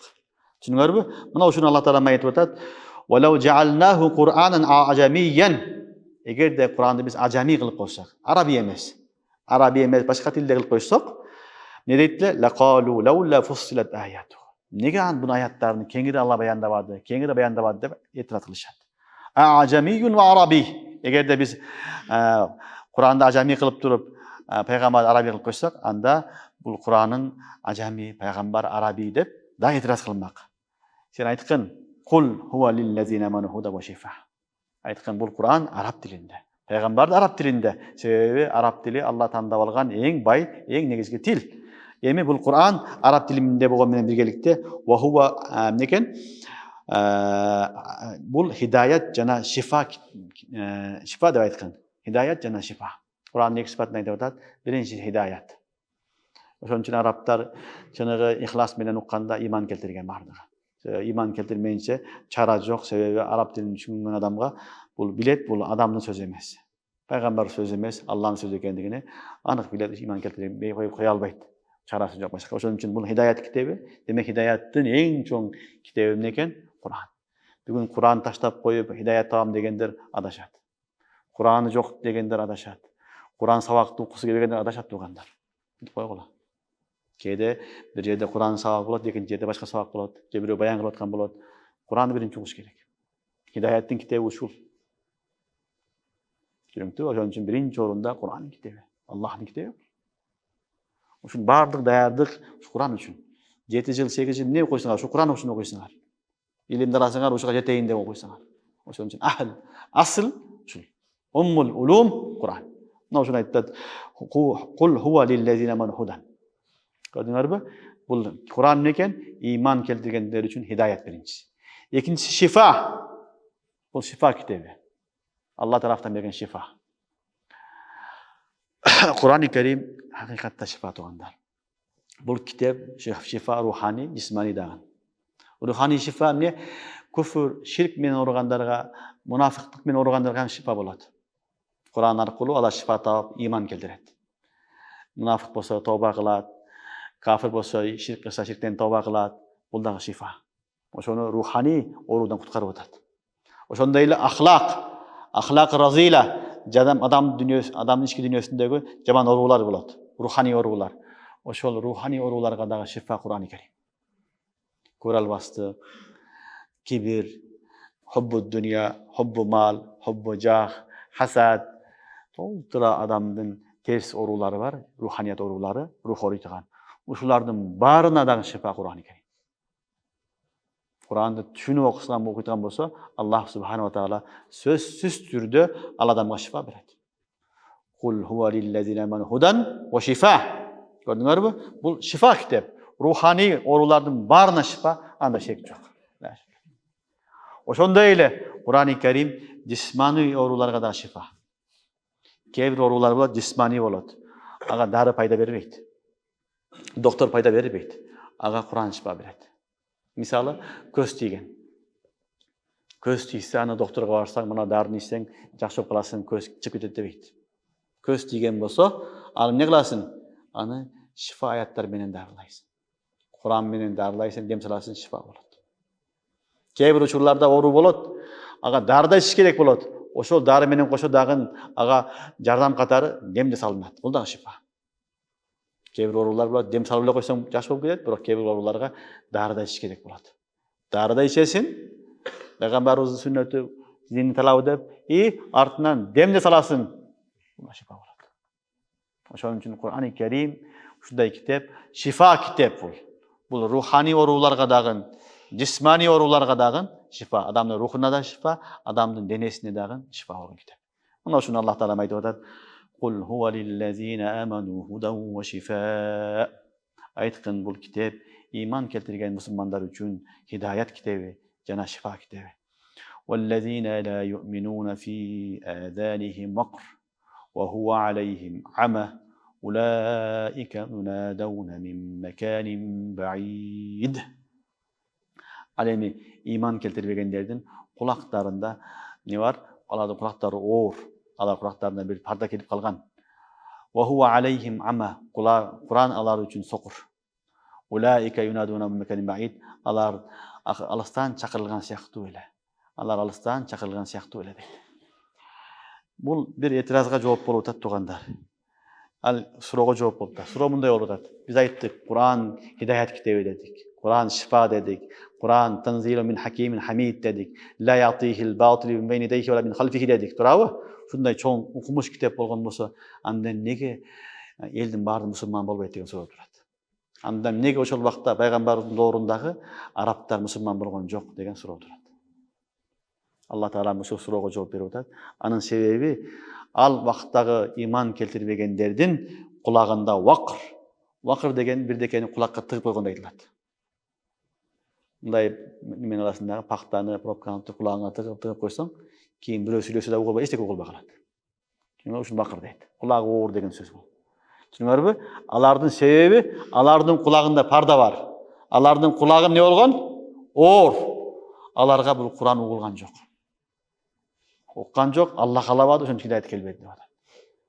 Düşünüňärmi? Muna uşunu Allah Taala aýtyp atat. وَلَوْ جَعَلْنَاهُ قُرْآنًا عَجَمِيًّا. Eger de Kur'an'da biz ajami kılıp koysak, Arabi emes, başka tilde kılıp koysak, ne deydiler? لَقَالُوا لَوْلَا فُصِّلَتْ آيَاتُهُ. Nege bu ayatlarını keňi Allah bayandabady, keňi bayandabady dep etiraz kılışat. Acamiyyun ve arabi. Eger de biz Kur'an'da ajami kılıp durup, peygamber Arabi kılıp koysak, anda bu Kur'an'ın ajami, peygamber Arabi dep da etiraz kılmak. Sen aytqın, kul huve lillezine amanu huda ve şifa. Aytqın bul Kur'an Arap dilinde. Peygamber de Arap dilinde. Sebebi Arap dili Allah tandap algan en bay, en negizgi til. Emi bul Kur'an Arap dilinde bolgan menen birgelikde ve huve neken? Bul hidayet jana şifa, şifa dep aytqın. Hidayet jana şifa. Kur'an'ın iki sıfatını aytып atat. Birinci hidayet. Oşon üçin Araplar janagy ihlas menen ukkanda iman keltirgen bardygy. İman keltirmeyince çara yok. Sebebi Arap dilini düşüngen adamga bul bilet, bul adamın sözü emes. Peygamber sözü emes, Allah'ın sözü ekendigini anyk bilet, iman keltirmey koy albayt. Çarası yok başka. Oşon üçin bul hidayet kitaby. Demek hidayatyň en çoň kitaby neken? Kur'an. Bugün Kur'an taşlap koyup hidayet tabam degenler adaşat. Kur'an'ı yok degenler adaşat. Kur'an sabakty okusu degenler adaşat dugandar. Koýgula. Kede bir yerde Kur'an sabak bolat, ekinci yerde başka sabak bolat, je biri bayan kılıp atkan bolat. Kur'an'ı birinci okuş gerek. Hidayatyň kitaby uşul. Çünkü oşon üçin birinci orunda Kur'an'ın kitaby. Allah'ın kitaby. Uşun bardyk daýardyk şu Kur'an üçin. 7 yıl, 8 yıl ne okuýsaňar, şu Kur'an üçin okuýsaňar. İlim darasaňar, uşuga jeteýin dep okuýsaňar. Oşon üçin asl şul. Ummul ulum Kur'an. Muna şunu aýtdy. Kul huve lillezine amanu hudan. Gördüňärmi? Bul Kur'an neken? İman keltirgenler üçin hidayet birincisi. İkincisi şifa. Bu şifa kitaby. Allah taraftan bergen şifa. Kur'an-ı Kerim hakikatta şifa tugandar. Бұл кітап шифа рухани, жисмани дагы. Рухани шифа эмне? Күфр, ширк менен ооругандарға, мунафиктик менен ооругандарға шифа болот. Куран аркылуу алар шифа таап иман келтирет. Мунафик болсо тооба кылат, кафир болсо ширк кылса ширктен тооба кылат. Бул дагы шифа. Ошону рухани оорудан куткарып атат. Ошондой эле ахлак разила, адамдын ички дүйнөсүндөгү жаман оорулар болот. Рухани оорулар. Ошол рухани ооруларга дагы шифа Кур'ан-ы Карим. Көрө албастык, кибир, хуббу дүния, хуббу мал, хуббу жах, хасад, толтура адамдын терс оорулары бар, руханият оорулары, рух оорuytуган. Ушулардын баарына дагы шифа Кур'ан-ы Карим. Куранды түшүнүп окуйдуган болсо, Аллах субханаху ва таала сөзсүз түрдө ал адамга шифа берет. Кул хува лиллазина аману худан ва шифа. Көрдүңөрбү? Бул шифа китеп. Рухани оорулардын баарына шифа, анда шек жок. Ошондой эле Кур'ан-ы Карим жисмани ооруларга да шифа. Кээ бир оорулар болот, жисмани болот. Ага дары пайда бербейт. Доктор пайда бербейт. Ага Кур'ан шифа берет. Мисалы, көз тийген. Көз тийсе, аны докторго барсаң, мына дарыны ичсең, жакшы болуп каласың, көз чыгып кетет дебейт. Көз тийген болсо, ал эмне кыласың? Аны шифа аяттар менен дарылайсың. Кур'ан менен дарылайсың, дем саласың, шифа болот. Кээ бир учурларда оору болот, ага дары да ичиш керек болот. Ошол дары менен кошо дагы ага жардам катары дем да салынат. Бул дагы шифа. Кээ бир оорулар болот, дем салып эле койсоң жакшы болуп кетет, бирок кээ бир ооруларга дары да ичиш керек болот. Дары да ичесиң, пайгамбарыбыздын сүннөтү, дин талабы деп, артынан дем да саласың. Бул шифа болот. Ошон үчүн Кур'ан-ы Карим ушундай китеп, шифа китеп бул. Бул рухани ооруларга дагы, жисмани ооруларга дагы шифа, адамдын рухуна да шифа, адамдын денесине дагы шифа болгон китеп. Мына ушуну Аллах таала айтып атат. Кул хува лиллазина аману худан ва шифа. Айткын, бул китеп иман келтирген мусулмандар үчүн хидаят китеби жана шифа китеби. Валлазина ла юъминуна фи аданихим вақр ва хува алейхим ама улаика юнадауна мин маканин баид. Ал эми иман келтирбегендердин кулактарында не бар? Алардын кулактары оор. Алар кулактарына бир парда келип калган. Ва хува алейхим ама. Кур'ан алар үчүн сокур. Улаика юнадауна мин маканин баид. Алар алыстан чакырылган сыяктуу эле. Алар алыстан чакырылган сыяктуу эле дейт. Бул бир этиразга жооп болуп атат тугандар. Ал суроого жооп болуп атат. Суроо мындай болуп атат. Биз айттык, Кур'ан хидаят китеби дедик. Кур'ан шифа дедик. Кур'ан танзилу мин хакимин хамид дедик. Ла ятихил батилу мин байни дейхи ва мин халфихи дедик. Туурабы? Ушундай чоң укмуш китеп болгон болсо, анда неге элдин баары мусулман болбойт деген суроо турат. Анда неге ошол убакта пайгамбардын доорундагы арабтар мусулман болгон жок деген суроо турат. Алла таала ушул суроого жооп берип атат. Анын себеби ал вакыттагы иман келтирбегендердин кулагында вакр. Вакр деген бирдекени кулакка тыгып койгондой айтылат. Мындай немен арасындагы пактаны, пробканы кулагыңа тыгып койсоң, кийин бирөө сүйлөсө да угулбай, эчтеке угулбай калат. Шуну ушул вакр дейт. Кулагы оор деген сөз бул. Түшүнүңөрбү? Алардын себеби, алардын кулагында парда бар. Алардын кулагы эмне болгон? Оор. Аларга бул Кур'ан угулган жок. Уккан жок, Аллах каалабады, ошон үчүн хидаят келбеди деп атат.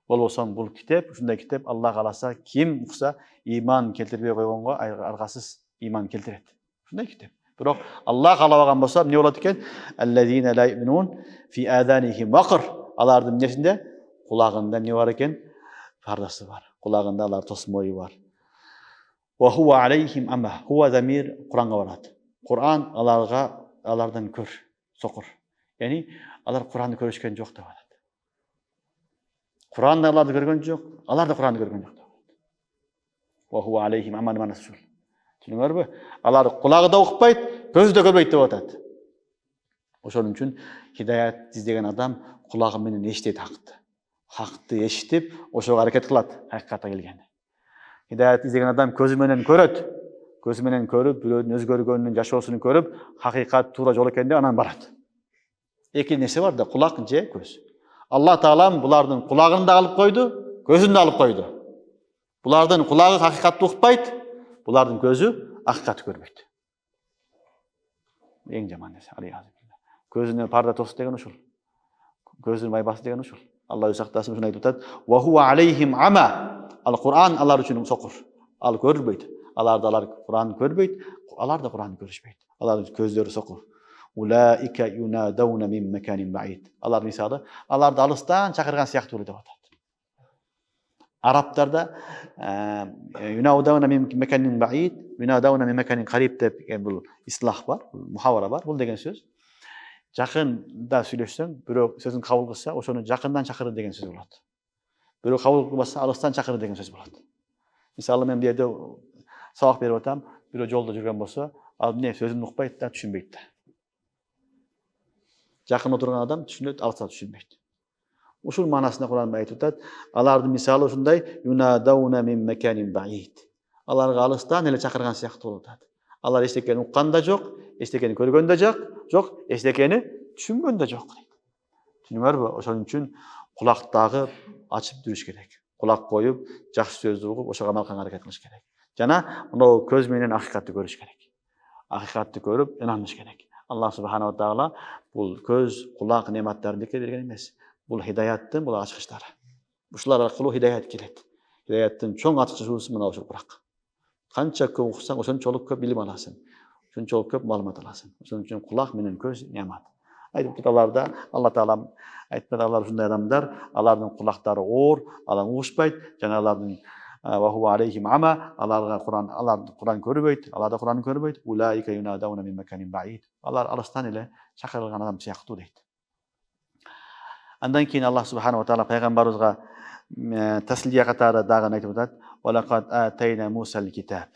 Болбосо бул китеп, ушундай китеп Аллах кааласа, ким укса иман келтирбей койгонго аргасыз иман келтирет. Ушундай китеп. Бирок Аллах каалабаган болсо эмне болот экен? Аллазина ла юъминун фи аданихим вақр. Алардын эмнесинде? Кулагында эмне бар экен? Пардасы бар. Кулагында алар тосмою бар. Ва хува алейхим ама. Хува замир Кур'анга барат. Кур'ан алардан көр, сокур. Яни алар Кур'анды көрүшкөн жок деп атат. Кур'ан аларды көргөн жок, алар да Кур'анды көргөн жок деп атат. Ва хува алейхим ама манасул. Түшүнүңөрбү? Алар кулагы да укпайт, көзү да көрбөйт деп атат. Ошон үчүн хидаят издеген адам кулагы менен эчтейт хакты. Хакты эчтип, ошого аракет кылат, хакыйкатка келгенде. Хидаят издеген адам көзү менен көрөт. Көзү менен көрүп, бирөөнүн өзгөргөнүн, жашоосун көрүп, хакыйкат туура жол экенде анан барат. Эки нерсе бар да, кулак же көз. Алла таалам булардын кулагын да алып койду, көзүн да алып койду. Булардын кулагы хакыйкатты укпайт, Булардын көзү акыйкатты көрбөйт. Эң жаман нерсе. Көзүнө парда тосу деген ушул. Көзүнүн майбасы деген ушул. Алла сактасын, ушуну айтып атат. Ва хува алейхим ама. Ал Кур'ан алар үчүн сокур. Ал көрбөйт. Алар Кур'ан көрбөйт, алар да Кур'ан көрүшпөйт. Алардын көздөрү сокур. Улаика юнадауна мин маканин баид. Алар мисалы, аларды алыстан чакырган сыяктуу деп атат. Арабтарда юнадауна мин маканин баид, юнадауна мин маканин кариб деп бул ислах бар, мухавара бар. Бул деген сөз жакында сүйлөшсөң, бирок сөзүн кабыл кылса, ошону жакындан чакыр деген сөз болот. Бирок кабыл кылбаса, алыстан чакыр деген сөз болот. Мисалы, мен бу жерде сабак берип атам, бирөө жолдо жүргөн болсо, ал эмне сөзүмдү укпайт да, түшүнбөйт да. Жакын отурган адам түшүнөт, алыста түшүнбөйт. Ушул маанасында Кур'ан айтып атат, алардын мисалы ушундай, юнадауна мин маканин баид. Аларга алыстан эле чакырган сыяктуу болуп атат. Алар эчтекени уккан да жок, эчтекени көргөн да жок, эчтекени түшүнгөн да жок. Түшүнүңөрбү? Ошон үчүн кулактагы ачып жүрүш керек. Кулак коюп, жакшы сөздү угуп, ошого амал кылганга аракет кылыш керек. Жана мынау көз менен акыйкатты көрүш керек. Акыйкатты көрүп, ынандыш керек. Алла субханала тағала бул көз, кулак нематтарын бекер берген эмес. Бул хидаяттын бул ачкычтары. Ушулар аркылуу хидаят келет. Хидаяттын чоң ачкычыбыз мына ушул Курак. Канча көп уксаң, ошончолук көп билим аласың. Ошончолук көп маалымат аласың. Ошон үчүн кулак менен көз немат. Айтып аларда Алла Таала айтпады, алар ушундай адамдар, алардын кулактары оор, алар угушпайт, жана алардын ва хува алейхим ама, аларга Кур'ан көрбөйт, алар да Кур'ан көрбөйт. Улаика юнадауна мин маканин баид. Алар алыстан эле чакырылган адам сыяктуу дейт. Андан кийин Аллах субханала тағала пайгамбарыбызга таслия катары дагы айтып атат: "Ва лакад атайна Мусал китаб."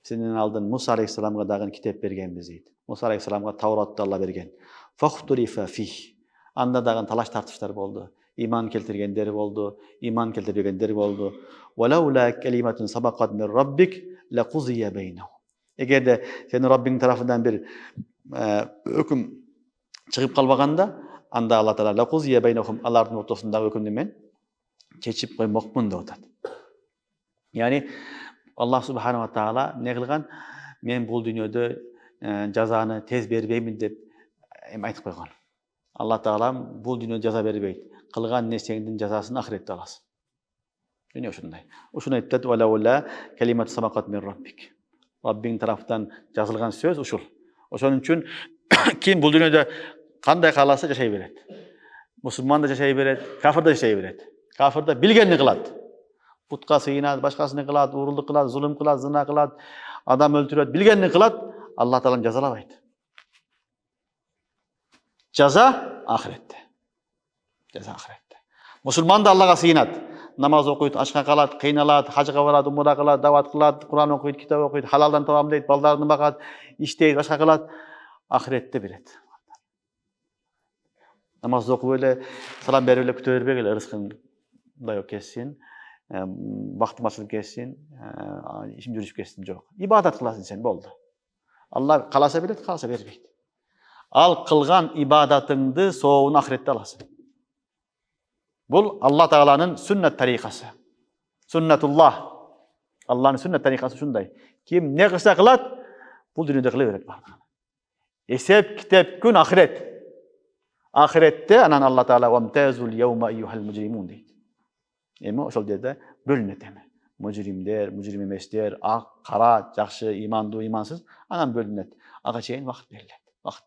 Сенин алдын Муса алейхиссаламга дагы китеп бергенбиз дейт. Муса алейхиссаламга Тауратты Алла берген. Фахтурифа фих. Анда дагы талаш тартыштар болду. Иман келтиргендер болду, иман келтирбегендер болду. Валаула калиматун сабакат мин раббик лакузия бейнахум. Эгерде сенин Раббиң тарафынан бир өкүм чыгып калбаганда, анда Алла Таала лакузия бейнахум, алардын ортосундагы өкүмдү мен чечип коймокмун деп атат. Яни Аллах субханала тағала не кылган? Мен бул дүйнөдө жазаны тез бербеймин деп айтып койгон. Алла Таала бул дүйнөдө жаза бербейт. Кылган нерсеңдин жазасын ахиретте аласың. Дүнө ушундай. Ушуну айтат: "Валаула калимат сабакат мин раббик." Раббиң тарафтан жазылган сөз ушул. Ошон үчүн ким бул дүйнөдө кандай кааласа жашай берет. Мусулман да жашай берет, кафир да жашай берет. Кафир да билгенин кылат. Путка сыйынат, башкасын кылат, уурулдук кылат, зулум кылат, зына кылат, адам өлтүрөт, билгенин кылат, Алла Таала жазалабайт. Жаза ахиретте. Жаза ахиретте. Мусулман да Аллага сыйынат. Намаз окуйт, ачка калат, кыйналат, хажга барат, умра кылат, дават кылат, Кур'ан окуйт, китап окуйт, халалдан табамдайт, балдарын багат, иштейт, башка кылат, ахиретте берет. Намаз окуп эле, салам берип эле күтө бербек эле, рызкын мындай кессин, бактым ачылып кетсин, ишим жүрүшүп кетсин, жок. Ибадат кыласың сен, болду. Алла кааласа берет, кааласа бербейт. Ал кылган ибадатыңды соогун ахиретте аласың. Бул Алла Тааланын сүннат тарикасы. Сүннатуллах. Алланын сүннат тарикасы ушундай. Ким не кылса кылат, бул дүйнөдө кыла берет бардыгын. Эсеп китеп күн ахирет. Ахиретте анан Алла Таала вамтазул яума айюхал мужримун дейт. Эми ошол жерде бөлүнөт эми. Мужримдер, мужрим эместер, ак, кара, жакшы, имандуу, имансыз, анан бөлүнөт. Ага чейин вакыт берилет. Вакыт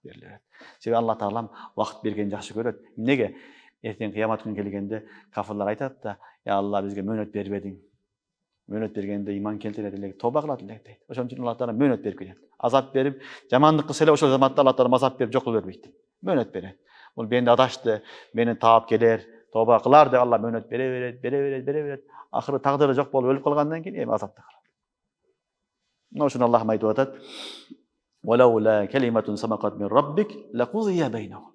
берилет. Себеби Алла Таалам вакыт бергенди жакшы көрөт. Эмнеге? Эртең кыямат күнү келгенде кафирлар айтат да: "Я Алла, бизге мөөнөт бербедиң. Мөөнөт бергенде иман келтирет элек, тоба кылат элек" дейт. Ошон үчүн Алла Таала мөөнөт берип кетет. Азап берип, жамандык кылса эле ошол заматта Алла Таала азап берип жок кылып бербейт. Мөөнөт берет. Бул мени адашты, мени таап келер, тоба кылар деп Алла мөөнөт берет. Ахыры тагдыры жок болуп өлүп калгандан кийин эми азапта калат. Мына ушуну Аллах айтып атат: "Валаула калиматун сабакат мин раббик лакузия бейнахум."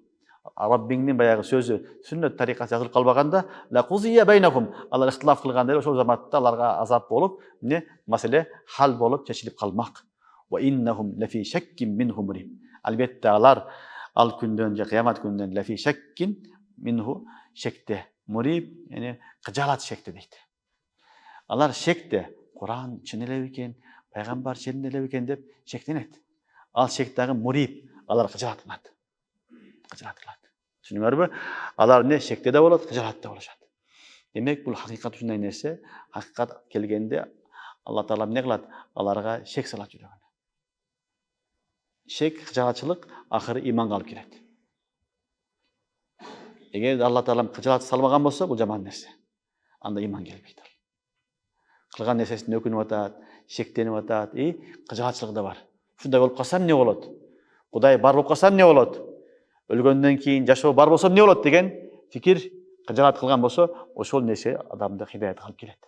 Раббиңдин баягы сөзү сүннөт тарикасы жазылып калбаганда, лакузия бейнахум, алар ихтилаф кылганда ошол заматта аларга азап болуп, эмне маселе хал болуп чечилип калмак. Ва иннахум лафи шаккин минху муриб. Албетте алар ал күндөн же кыямат күнүнөн лафи шаккин минху, шекте, муриб, яни кыжалат шекте дейт. Алар шекте, Kur'an çin ele beken, peygamber çin ele beken dep şeklenet. Al şekdagi murib, alar kıjaratıladi. Kıjaratıladi. Düşünüңөрбү? Alar ne şekte de bolat, kıjaratda boluşat. Demek bu hakikat ушундай нерсе, hakikat kelgende Allah Taala ne kılat? Alarga şek salat жүрөгөн. Şek, kıjaratçılık ahırı imanга alıp kelет. Eger Allah Taala kıjarat salmagan bolsa, bu jaman nerse. Anda iman gelbeydi. Kılgan nersesine ökünüp atat, şeklenip atat, kıjaratçılık da var. Şunday bolup kalsam ne bolot? Kuday bar bolup kalsam ne bolot? Ölgöндөн кийин жашоо бар болсо эмне болот деген fikir кыжаат кылган болсо, ошол нерсе адамды хидаятка алып келет.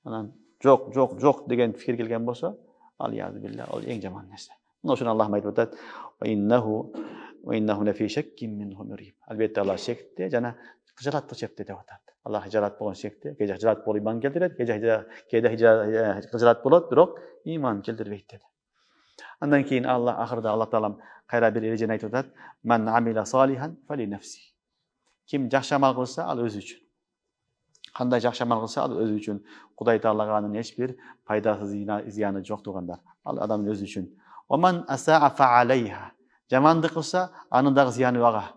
Анан жок деген fikir келген болсо, ал язы билля, ал эң жаман нерсе. Ошону Аллах айтып атат: "Ва иннаху лафи шаккин минху муриб." Албетте Аллах шекте жана кыжааттык шекте деп атат. Аллах хижарат болгон шекте, кеже хижарат болуп иман келтирет, кеде кыжаат болот, бирок иман келтирбейт dedi. Андан кийин ахырда Аллах Таалам кайра бир эрежени айтып атат: "Ман амила салихан фали нafsi." Ким жакшы амал кылса, ал өзү үчүн. Кандай жакшы амал кылса, ал өзү үчүн. Кудай Таалага анын эч бир пайдасы, зыяны жок тугандар. Ал адамдын өзү үчүн. "Оман асаа фа алейха." Жамандык кылса, анын дагы зыяны ага.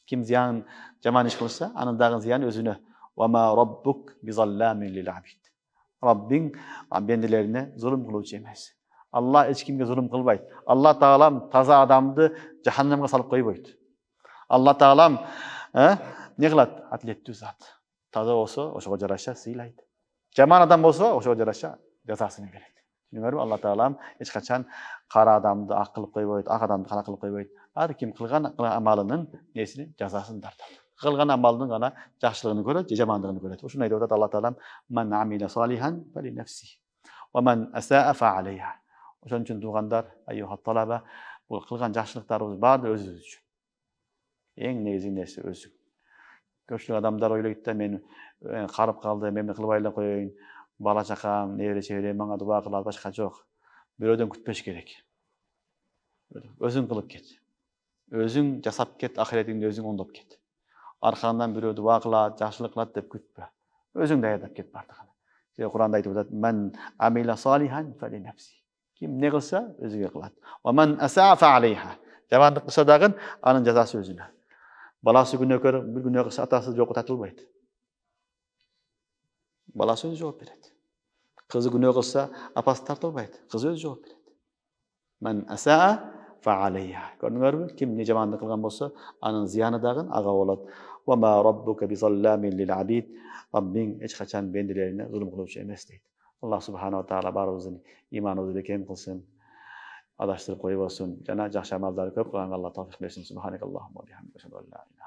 Ким жаман иш кылса, анын дагы зыяны өзүнө. "Ва rabbuк bizallamин lil abid." Rabbing бендилерине зулум кылуучу эмес. Allah eç kimge zulüm kılbayt. Allah Taalam taza adamdı cehenneme salıp koyboyt. Allah Taalam ne kılat? Atlettü zat. Taza olsa oşoga jaraşa sıylayt. Jaman adam olsa oşoga jaraşa cazasını berет. Düşünüңөрбү? Allah Taalam eç kaçan kara adamdı ak kılıp koyboyt, ak adamdı kara kılıp koyboyt. Har kim kılgan amalının nesini cazasını tartat. Kılgan amalının gana jakşılığını göröt, jamandыгын göröt. Ошону айтып атат Allah Taalam: "Man amila salihan fali nafsi. Wa man asaa fa aleyha." Ошон үчүн туугандар, айюха талаба, бул кылган жакшылыктарыбыз баары өзүбүз үчүн. Эң негизги нерсе өзүң. Көпчүлүк адамдар ойлойт да, мен карып калдым, эмне кылбай эле коеюн, бала чакам, небере чеберем мага дуба кылат, башка жок. Бирөөдөн күтпөш керек. Өзүң кылып кет. Өзүң жасап кет, ахиретиңди өзүң оңдоп кет. Аркаңдан бирөө дуба кылат, жакшылык кылат деп күтпө. Өзүң даярдап кет бардыгын. Куранда айтып атат: "Мен амила салихан фали nafsi." Kim ne kılsa özüge kılat. وَمَنْ أَسَعَ فَعَلَيْهَا. Jamanlık kılsa dagın, anın cazası özüne. Balası günökör, bir günö kılsa atası joku tatılbaydı. Balası özü cevap beredi. Kızı günö kılsa apası tartılbaydı. Kızı özü cevap beredi. مَنْ أَسَعَ فَعَلَيْهَا. Gördüңөрбү? Kim ne jamanlık kılgan bolsa, anın ziyanı dagın aga bolat. وَمَا رَبُّكَ بِظَلَّامٍ لِلْعَبِيدِ. Rabbin hiç kaçan bendilerine zulüm kılıcı emes deydi. Allah Subhanahu wa Taala barımızın imanımızı bekem kılsın, adaştırıp koyup olsun. Jana jakşı amaldарды көп kılgan Allah tawfik bersin. Subhanakallahumma bihamdika, eşhedü en la ilahe